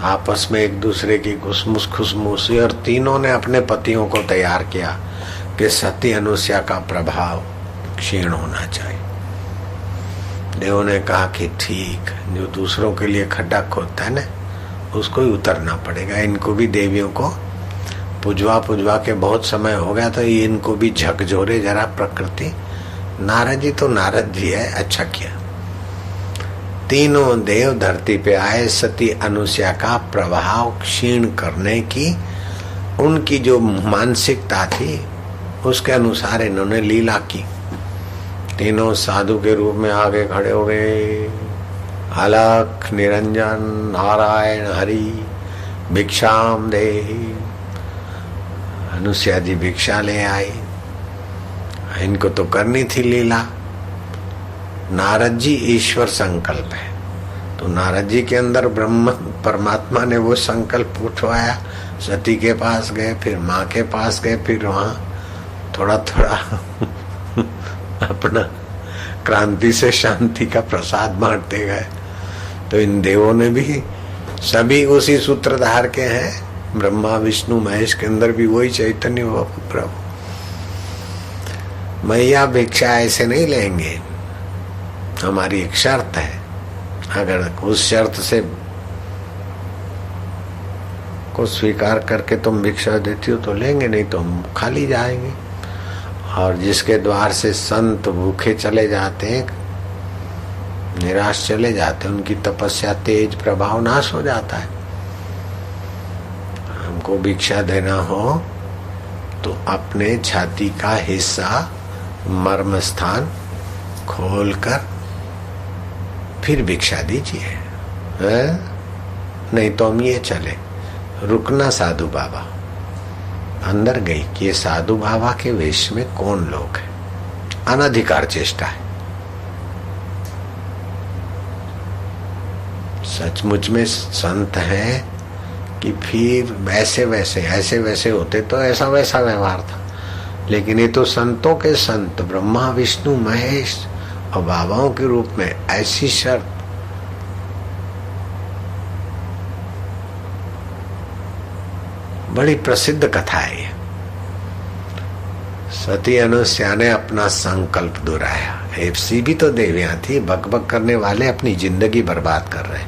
आपस में एक दूसरे की घुसमुस खुशमुसी, और तीनों ने अपने पतियों को तैयार किया कि सती अनुसया का प्रभाव क्षीण होना चाहिए. देवों ने कहा कि ठीक, जो दूसरों के लिए खड्डा खोदता है ना, उसको ही उतरना पड़ेगा. इनको भी देवियों को पुजवा के बहुत समय हो गया, तो ये इनको भी झकझोरे जरा प्रकृति. नारद जी तो नारद जी है, अच्छा किया. तीनों देव धरती पे आए सती अनुसया का प्रभाव क्षीण करने की. उनकी जो मानसिकता थी उसके अनुसार इन्होंने लीला की. तीनों साधु के रूप में आगे खड़े हो गए. अलख निरंजन नारायण हरि भिक्षाम देहि. अनुसया जी भिक्षा ले आई. इनको तो करनी थी लीला. नारद जी ईश्वर संकल्प है, तो नारद जी के अंदर ब्रह्म परमात्मा ने वो संकल्प उठवाया. सती के पास गए, फिर माँ के पास गए, फिर वहां थोड़ा थोड़ा अपना क्रांति से शांति का प्रसाद बांटते गए. तो इन देवों ने भी सभी उसी सूत्रधार के हैं. ब्रह्मा विष्णु महेश के अंदर भी वही चैतन्य हुआ प्रभु. मैया भिक्षा ऐसे नहीं लेंगे, हमारी एक शर्त है. अगर उस शर्त से को स्वीकार करके तुम भिक्षा देती हो तो लेंगे, नहीं तो हम खाली जाएंगे. और जिसके द्वार से संत भूखे चले जाते हैं, निराश चले जाते हैं, उनकी तपस्या तेज प्रभाव नाश हो जाता है. हमको भिक्षा देना हो तो अपने छाती का हिस्सा मर्म स्थान खोलकर फिर भिक्षा दीजिए. नहीं तो हम ये चले. रुकना साधु बाबा. अंदर गई कि ये साधु बाबा के वेश में कौन लोग हैं. अनधिकार चेष्टा है. सचमुच में संत हैं कि फिर ऐसे वैसे होते तो ऐसा वैसा व्यवहार था. लेकिन ये तो संतों के संत ब्रह्मा विष्णु महेश और बाबाओं के रूप में ऐसी शर्त. बड़ी प्रसिद्ध कथा है ये. सती अनुसया ने अपना संकल्प दोहराया. ऐसी भी तो देवियां थी, बकबक करने वाले अपनी जिंदगी बर्बाद कर रहे.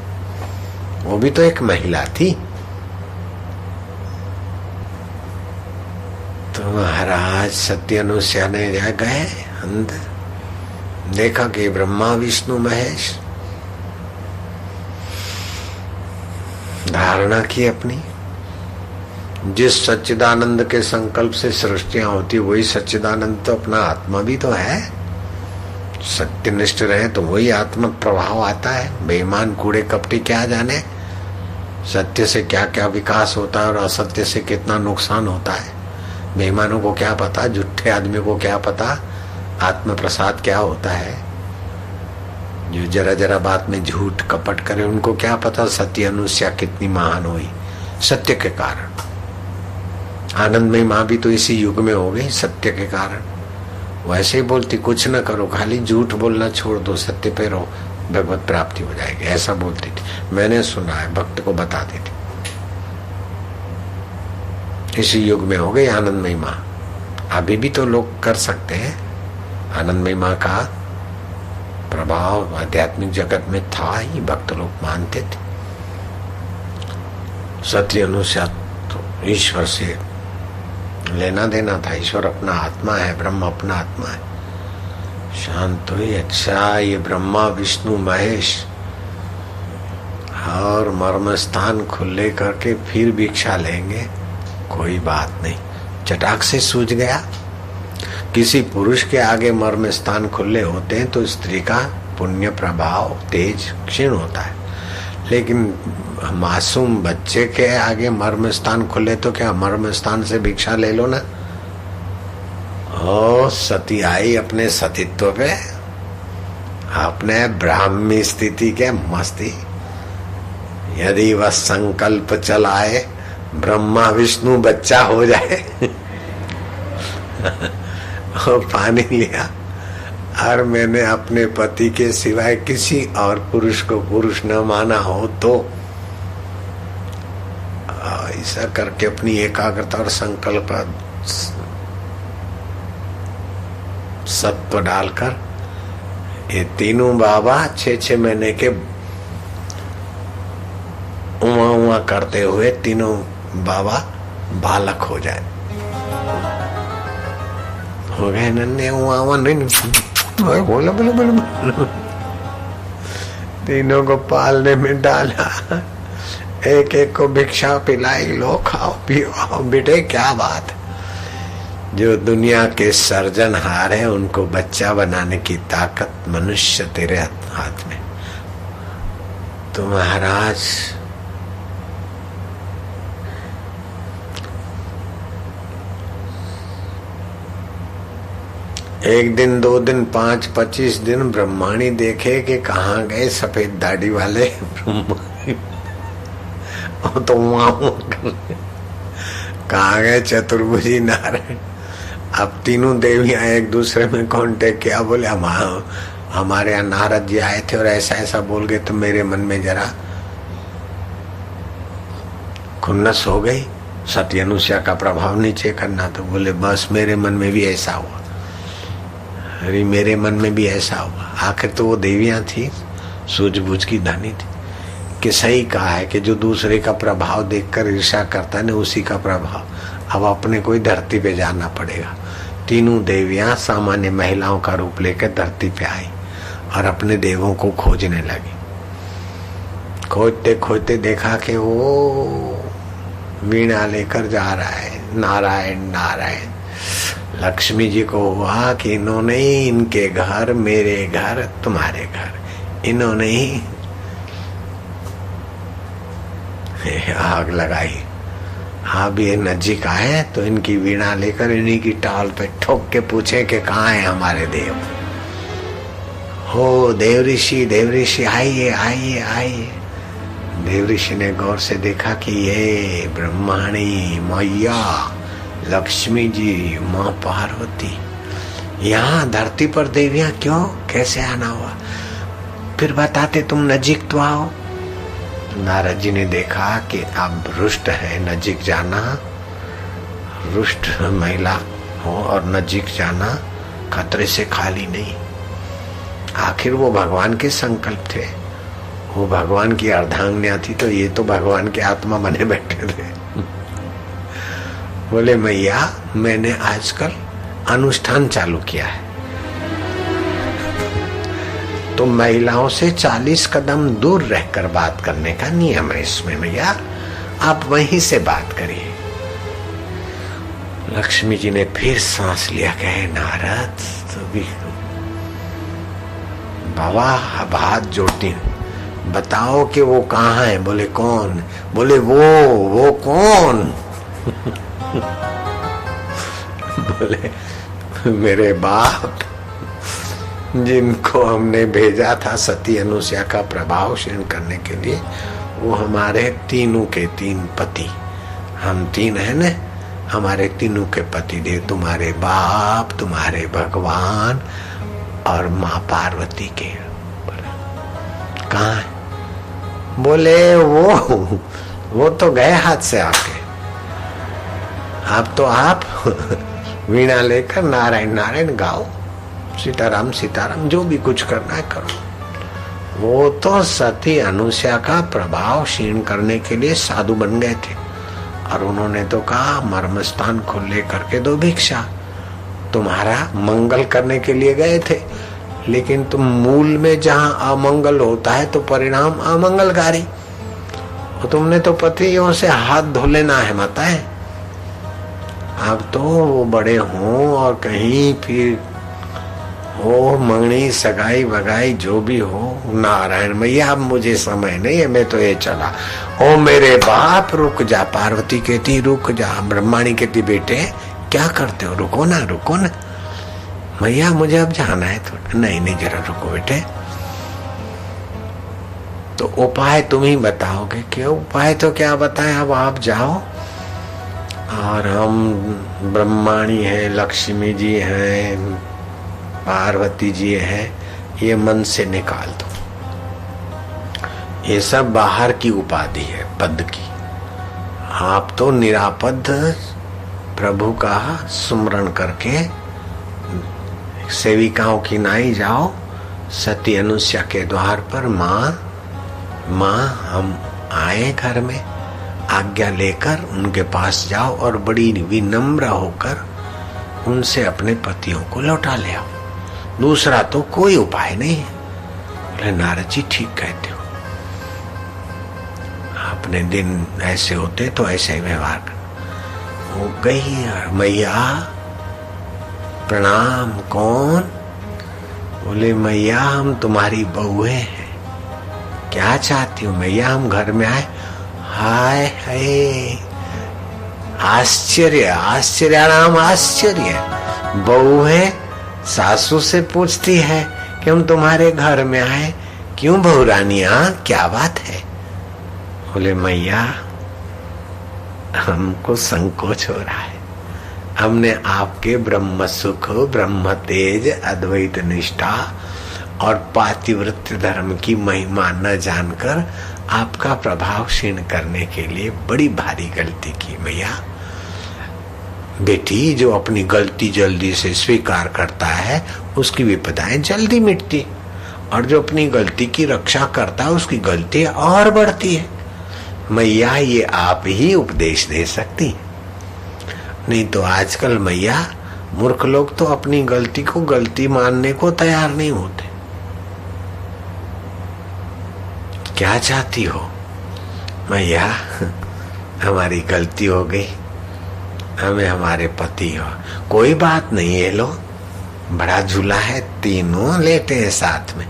वो भी तो एक महिला थी. तो महाराज सती अनुसया ने गए अंदर, देखा कि ब्रह्मा विष्णु महेश. धारणा की अपनी. जिस सच्चिदानंद के संकल्प से सृष्टियां होती, वही सच्चिदानंद तो अपना आत्मा भी तो है. सत्यनिष्ठ रहे तो वही आत्म प्रभाव आता है। बेईमान कूड़े कपटी क्या जाने सत्य से क्या क्या विकास होता है और असत्य से कितना नुकसान होता है। बेईमानों को क्या पता, झूठे आदमी को क्या पता आत्म प्रसाद क्या होता है। जो जरा जरा बात में झूठ कपट करे उनको क्या पता सत्य अनुष्या कितनी महान हुई सत्य के कारण। आनंदमयी माँ भी तो इसी युग में हो गई सत्य के कारण। वैसे ही बोलती कुछ न करो, खाली झूठ बोलना छोड़ दो, सत्य पे रहो, भगवत प्राप्ति हो जाएगी, ऐसा बोलती थी। मैंने सुना है, भक्त को बताती थी। इसी युग में हो गई आनंदमयी माँ। अभी भी तो लोग कर सकते हैं। आनंदमयी माँ का प्रभाव आध्यात्मिक जगत में था ही, भक्त लोग मानते थे। सत्य अनुसार तो ईश्वर से लेना देना था। ईश्वर अपना आत्मा है, ब्रह्म अपना आत्मा है। शांत हुई, अच्छा ये ब्रह्मा विष्णु महेश और मर्म स्थान खुले करके फिर भिक्षा लेंगे, कोई बात नहीं, चटाक से सूझ गया। किसी पुरुष के आगे मर्म स्थान खुले होते हैं तो स्त्री का पुण्य प्रभाव तेज क्षीण होता है, लेकिन मासूम बच्चे के आगे मर्म स्थान खुले तो क्या मर्म स्थान से भिक्षा ले लो ना। ओ सती आई अपने सतीत्व पे, अपने ब्राह्मी स्थिति के मस्ती। यदि वह संकल्प चलाए ब्रह्मा विष्णु बच्चा हो जाए और पानी लिया और मैंने अपने पति के सिवाय किसी और पुरुष को पुरुष न माना हो तो ऐसा करके अपनी एकाग्रता और संकल्प सत्व डालकर ये तीनों बाबा 6-6 महीने के उमा उमा करते हुए तीनों बाबा बालक हो जाए। हो गए नन्हे उमा उमा नहीं बोलो बोलो बोलो। तीनों को पालने में डाला, एक एक को भिक्षा पिलाई, लो खाओ पियो बेटे। क्या बात। जो दुनिया के सर्जनहार है उनको बच्चा बनाने की ताकत मनुष्य तेरे हाथ में। तो महाराज एक दिन 2 दिन 5 25 दिन ब्रह्माणी देखे कि कहाँ गए सफेद दाढ़ी वाले ब्रह्माणी। तो कहाँ गए चतुर्भुजी नारायण। अब तीनों देवियां एक दूसरे में कांटेक्ट किया, बोले हमारे यहाँ नारद जी आए थे और ऐसा ऐसा बोल गए। तो मेरे मन में जरा खुन्नस हो गई, सत्य अनुष्या का प्रभाव नीचे करना। तो बोले बस मेरे मन में भी ऐसा हुआ, अरे मेरे मन में भी ऐसा हुआ। आखिर तो वो देवियां थी, सूझबूझ की धनी थी कि सही कहा है कि जो दूसरे का प्रभाव देखकर ईर्ष्या करता है ना, उसी का प्रभाव अब अपने कोई धरती पे जाना पड़ेगा। तीनों देवियां सामान्य महिलाओं का रूप लेकर धरती पे आई और अपने देवों को खोजने लगी। खोजते खोजते देखा कि वो वीणा लेकर जा रहा है, नारायण नारायण। लक्ष्मी जी को हुआ कि इन्होंने ही इनके घर मेरे घर तुम्हारे घर, इन्होंने ही आग लगाई। अब ये नजीक आए तो इनकी वीणा लेकर इन्हीं की टाल पे ठोक के पूछे कि कहाँ है हमारे देव। हो देव ऋषि आइए आइए आइए। देव ऋषि ने गौर से देखा कि ये ब्रह्माणी मैया लक्ष्मी जी माँ पार्वती, यहाँ धरती पर देवियां क्यों, कैसे आना हुआ? फिर बताते तुम नजीक तो आओ। नारद जी ने देखा कि अब रुष्ट है, नजीक जाना, रुष्ट महिला हो और नजीक जाना खतरे से खाली नहीं। आखिर वो भगवान के संकल्प थे, वो भगवान की अर्धांगिनी थी, तो ये तो भगवान के आत्मा बने बैठे थे। बोले मैया मैंने आजकल अनुष्ठान चालू किया है, तो महिलाओं से 40 कदम दूर रहकर बात करने का नियम है इसमें। मैया आप वहीं से बात करिए। लक्ष्मी जी ने फिर सांस लिया, कहे नारद तो भी बाबा अब हाथ जोड़ती हूँ, बताओ कि वो कहाँ है। बोले कौन? बोले वो कौन? बोले मेरे बाप, जिनको हमने भेजा था सती अनुसुईया का प्रभाव क्षीण करने के लिए, वो हमारे तीनों के तीन पति, हम तीन है न, हमारे तीनों के पति देव, तुम्हारे बाप, तुम्हारे भगवान और माँ पार्वती के। कहाँ है? बोले वो तो गए हाथ से आके। अब तो आप वीणा लेकर नारायण नारायण गाओ, सीताराम सीताराम, जो भी कुछ करना है करो। वो तो सती अनुसुईया का प्रभाव क्षीण करने के लिए साधु बन गए थे, और उन्होंने तो कहा मर्म स्थान खुले करके दो भिक्षा। तुम्हारा मंगल करने के लिए गए थे, लेकिन तुम मूल में जहाँ अमंगल होता है तो परिणाम अमंगलकारी। और तुमने तो पतियों से हाथ धो लेना है, मता है। अब तो वो बड़े हों और कहीं फिर हो मंगनी सगाई वगाई जो भी हो, नारायण मैया अब मुझे समय नहीं है, मैं तो ये चला। ओ मेरे बाप रुक जा, पार्वती कहती रुक जा, ब्रह्माणी कहती बेटे क्या करते हो, रुको ना रुको ना मैया, मुझे अब जाना है थोड़ा। नहीं जरा रुको बेटे। तो उपाय तुम ही बताओगे। क्यों उपाय? तो क्या बताएं, अब आप जाओ और हम ब्रह्माणी है, लक्ष्मी जी हैं, पार्वती जी है, ये मन से निकाल दो। ये सब बाहर की उपाधि है, पद की। आप तो निरापद प्रभु का सुमरण करके सेविकाओं की नाई जाओ, सती अनुसुईया के द्वार पर माँ हम आए घर में, आज्ञा लेकर उनके पास जाओ और बड़ी विनम्र होकर उनसे अपने पतियों को लौटा ले आओ। दूसरा तो कोई उपाय नहीं है। बोले नारद जी ठीक कहते हो, अपने दिन ऐसे होते तो ऐसे ही व्यवहार कर। वो गई मैया प्रणाम। कौन? बोले मैया हम तुम्हारी बहुएं हैं। क्या चाहती हो मैया? हम घर में आए। हाय हाय, आश्चर्य आश्चर्याणाम आश्चर्य। बहू है सासू से पूछती है कि हम तुम्हारे घर में आए, क्यों बहू रानिया क्या बात है? बोले मैया हमको संकोच हो रहा है, हमने आपके ब्रह्म सुख, ब्रह्म तेज, अद्वैत निष्ठा और पातिव्रत्य धर्म की महिमा न जानकर आपका प्रभाव क्षीण करने के लिए बड़ी भारी गलती की मैया। बेटी जो अपनी गलती जल्दी से स्वीकार करता है उसकी विपदाएं जल्दी मिटती, और जो अपनी गलती की रक्षा करता है उसकी गलती और बढ़ती है। मैया ये आप ही उपदेश दे सकती, नहीं तो आजकल मैया मूर्ख लोग तो अपनी गलती को गलती मानने को तैयार नहीं होते। क्या चाहती हो? मैया हमारी गलती हो गई, हमें हमारे पति हो। कोई बात नहीं है, लो बड़ा झूला है, तीनों लेटे हैं साथ में,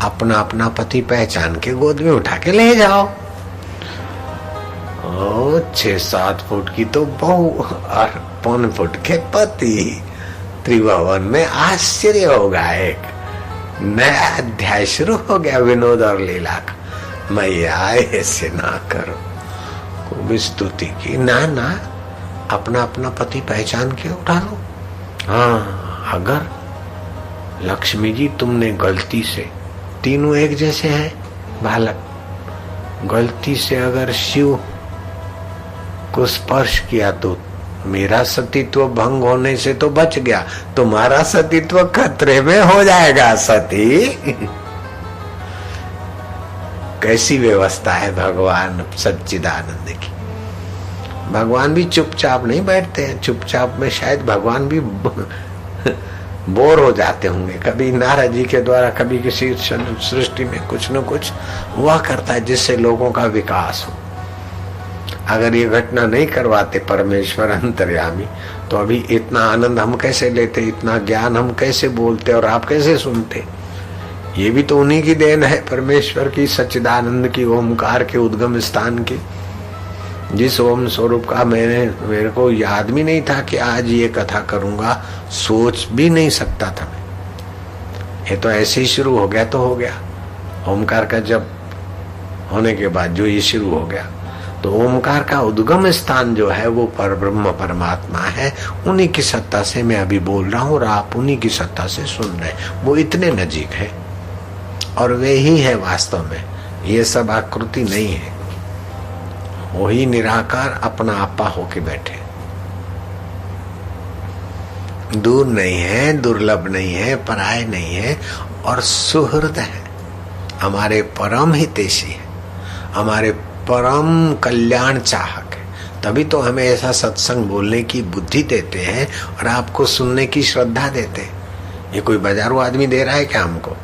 अपना अपना पति पहचान के गोद में उठा के ले जाओ। 6-7 फुट की तो बहू और 5 फुट के पति। त्रिभुवन में आश्चर्य होगा, एक नया अध्याय शुरू हो गया विनोद और लीला का। मैया ऐसे ना करो, खूब स्तुति की। ना अपना अपना पति पहचान के उठा लो। हाँ अगर लक्ष्मी जी तुमने गलती से, तीनों एक जैसे हैं बालक, गलती से अगर शिव को स्पर्श किया तो मेरा सतीत्व भंग होने से तो बच गया, तुम्हारा सतीत्व खतरे में हो जाएगा सती। कैसी व्यवस्था है भगवान सच्चिदानंद की। भगवान भी चुपचाप नहीं बैठते हैं, चुपचाप में शायद भगवान भी बोर हो जाते होंगे। कभी नारद जी के द्वारा कभी किसी सृष्टि में कुछ न कुछ हुआ करता है जिससे लोगों का विकास हो। अगर ये घटना नहीं करवाते परमेश्वर अंतर्यामी तो अभी इतना आनंद हम कैसे लेते, इतना ज्ञान हम कैसे बोलते और आप कैसे सुनते। ये भी तो उन्हीं की देन है, परमेश्वर की, सच्चिदानंद की, ओमकार के उद्गम स्थान की। जिस ओम स्वरूप का मेरे को याद भी नहीं था कि आज ये कथा करूंगा, सोच भी नहीं सकता था मैं। ये तो ऐसे ही शुरू हो गया तो हो गया। ओमकार का जब होने के बाद जो ये शुरू हो गया, तो ओमकार का उद्गम स्थान जो है वो परब्रह्म परमात्मा है। उन्हीं की सत्ता से मैं अभी बोल रहा हूँ और आप उन्हीं की सत्ता से सुन रहे हैं। वो इतने नजीक है और वे ही है वास्तव में, ये सब आकृति नहीं है। वही निराकार अपना आपा होके बैठे, दूर नहीं है, दुर्लभ नहीं है, पराय नहीं है और सुहृद है, हमारे परम हितैषी है, हमारे परम कल्याण चाहक है। तभी तो हमें ऐसा सत्संग बोलने की बुद्धि देते हैं और आपको सुनने की श्रद्धा देते हैं। ये कोई बाजारू आदमी दे रहा है क्या हमको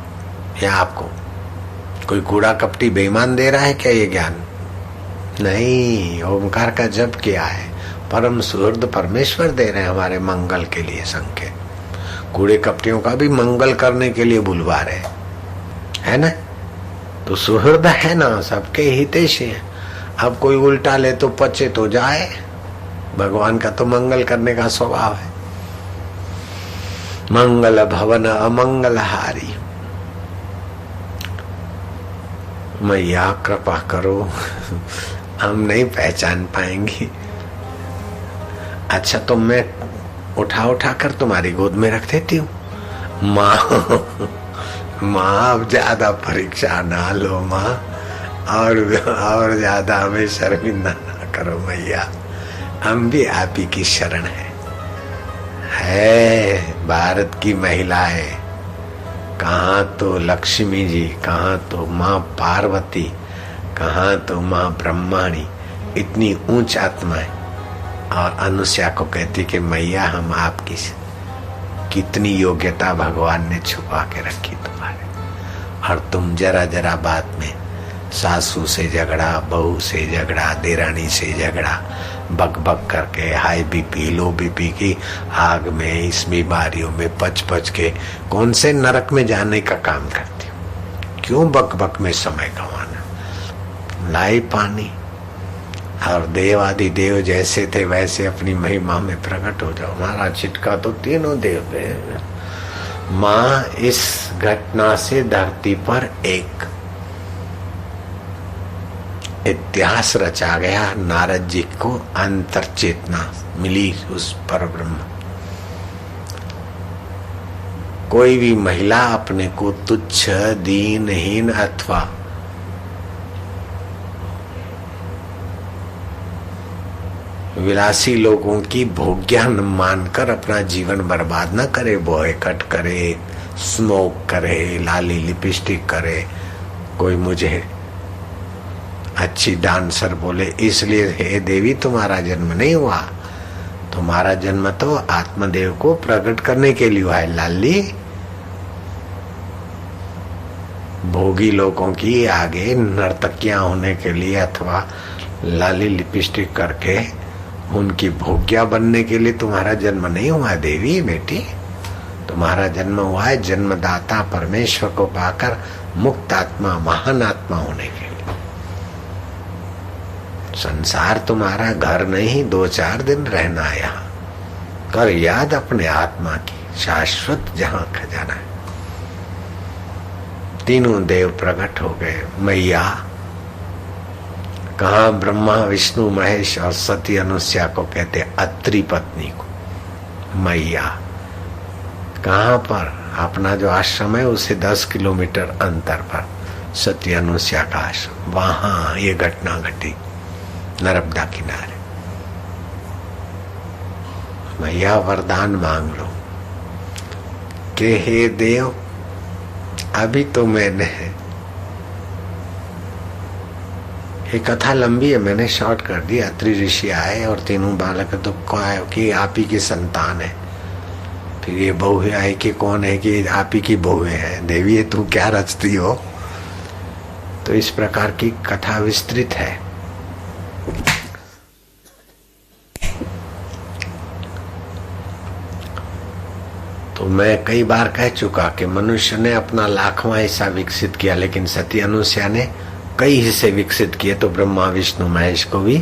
या आपको? कोई कूड़ा कपटी बेईमान दे रहा है क्या ये ज्ञान? नहीं, ओमकार का जप किया है, परम सुहृद परमेश्वर दे रहे हैं हमारे मंगल के लिए संकेत। कूड़े कपटियों का भी मंगल करने के लिए बुलवा रहे है ना। तो सुहृद है ना, सबके हितैषी है। अब कोई उल्टा ले तो पचे तो जाए, भगवान का तो मंगल करने का स्वभाव है। मंगल भवन अमंगलहारी, मैया कृपा करो, हम नहीं पहचान पाएंगी। अच्छा तो मैं उठा कर तुम्हारी गोद में रख देती हूँ। माँ अब ज्यादा परीक्षा ना लो माँ, और ज्यादा हमें शर्मिंदा ना करो मैया, हम भी आप ही की शरण है। भारत की महिलाएं, कहाँ तो लक्ष्मी जी, कहाँ तो माँ पार्वती, कहाँ तो माँ ब्रह्माणी, इतनी ऊंच आत्माएं। और अनुसया को कहती कि मैया हम आपकी, कितनी योग्यता भगवान ने छुपा के रखी तुम्हारे, और तुम जरा जरा बात में सासू से झगड़ा, बहू से झगड़ा, देरानी से झगड़ा, बक बक करके हाई बीपी लो बीपी की आग में, इस बीमारियों में पच पच के कौन से नरक में जाने का काम करती हो? क्यों बक बक में समय गंवाना? लाई पानी और देवादिदेव जैसे थे वैसे अपनी महिमा में प्रकट हो जाओ। हमारा छिटका तो तीनों देव है। माँ इस घटना से धरती पर एक इतिहास रचा गया। नारद जी को अंतर चेतना मिली उस परब्रह्म। कोई भी महिला अपने को तुच्छ, दीनहीन अथवा विलासी लोगों की भोग्या मानकर अपना जीवन बर्बाद न करे। बॉय कट करे, स्मोक करे, लाली लिपस्टिक करे, कोई मुझे अच्छी डांसर बोले, इसलिए हे देवी तुम्हारा जन्म नहीं हुआ। तुम्हारा जन्म तो आत्मदेव को प्रकट करने के लिए हुआ है लाली। भोगी लोगों की आगे नर्तकियां होने के लिए अथवा लाली लिपस्टिक करके उनकी भोग्या बनने के लिए तुम्हारा जन्म नहीं हुआ देवी बेटी। तुम्हारा जन्म हुआ है जन्मदाता परमेश्वर को पाकर मुक्त आत्मा, महान आत्मा होने के लिए। संसार तुम्हारा घर नहीं, 2-4 दिन रहना है यहाँ। कर याद अपने आत्मा की, शाश्वत जहाँ खजाना है। तीनों देव प्रकट हो गए। मैया कहाँ? ब्रह्मा, विष्णु, महेश और सती अनुसया को कहते अत्रि पत्नी को मैया। कहाँ पर? अपना जो आश्रम है उससे 10 किलोमीटर अंतर पर सती अनुसया का आश्रम, वहां ये घटना घटी नर्मदा किनारे। मैया वरदान मांग लो कि हे देव, अभी तो मैंने, ये कथा लंबी है, मैंने शॉर्ट कर दी। अत्रि ऋषि आए और तीनों बालक तो कि आप ही की संतान है। फिर ये बहू आई कि कौन है कि आप ही की बहू है। देवी ये तू क्या रचती हो? तो इस प्रकार की कथा विस्तृत है। तो मैं कई बार कह चुका कि मनुष्य ने अपना 1,00,000वां हिस्सा विकसित किया, लेकिन सती अनुसुईया ने कई हिस्से विकसित किए, तो ब्रह्मा विष्णु महेश को भी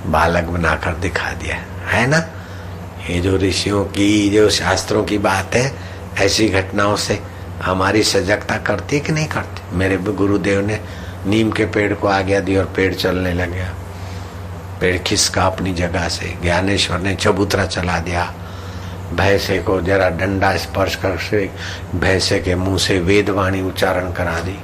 बालक बनाकर दिखा दिया है ना। ये जो ऋषियों की, जो शास्त्रों की बात है, ऐसी घटनाओं से हमारी सजगता करती कि नहीं करती। मेरे गुरुदेव ने नीम के पेड़ को आज्ञा दी और पेड़ चलने लग गया, पेड़ खिसका अपनी जगह से। ज्ञानेश्वर ने चबूतरा चला दिया, भैंसे को जरा डंडा स्पर्श कर से भैंसे के मुंह से वेदवाणी उच्चारण करा दी।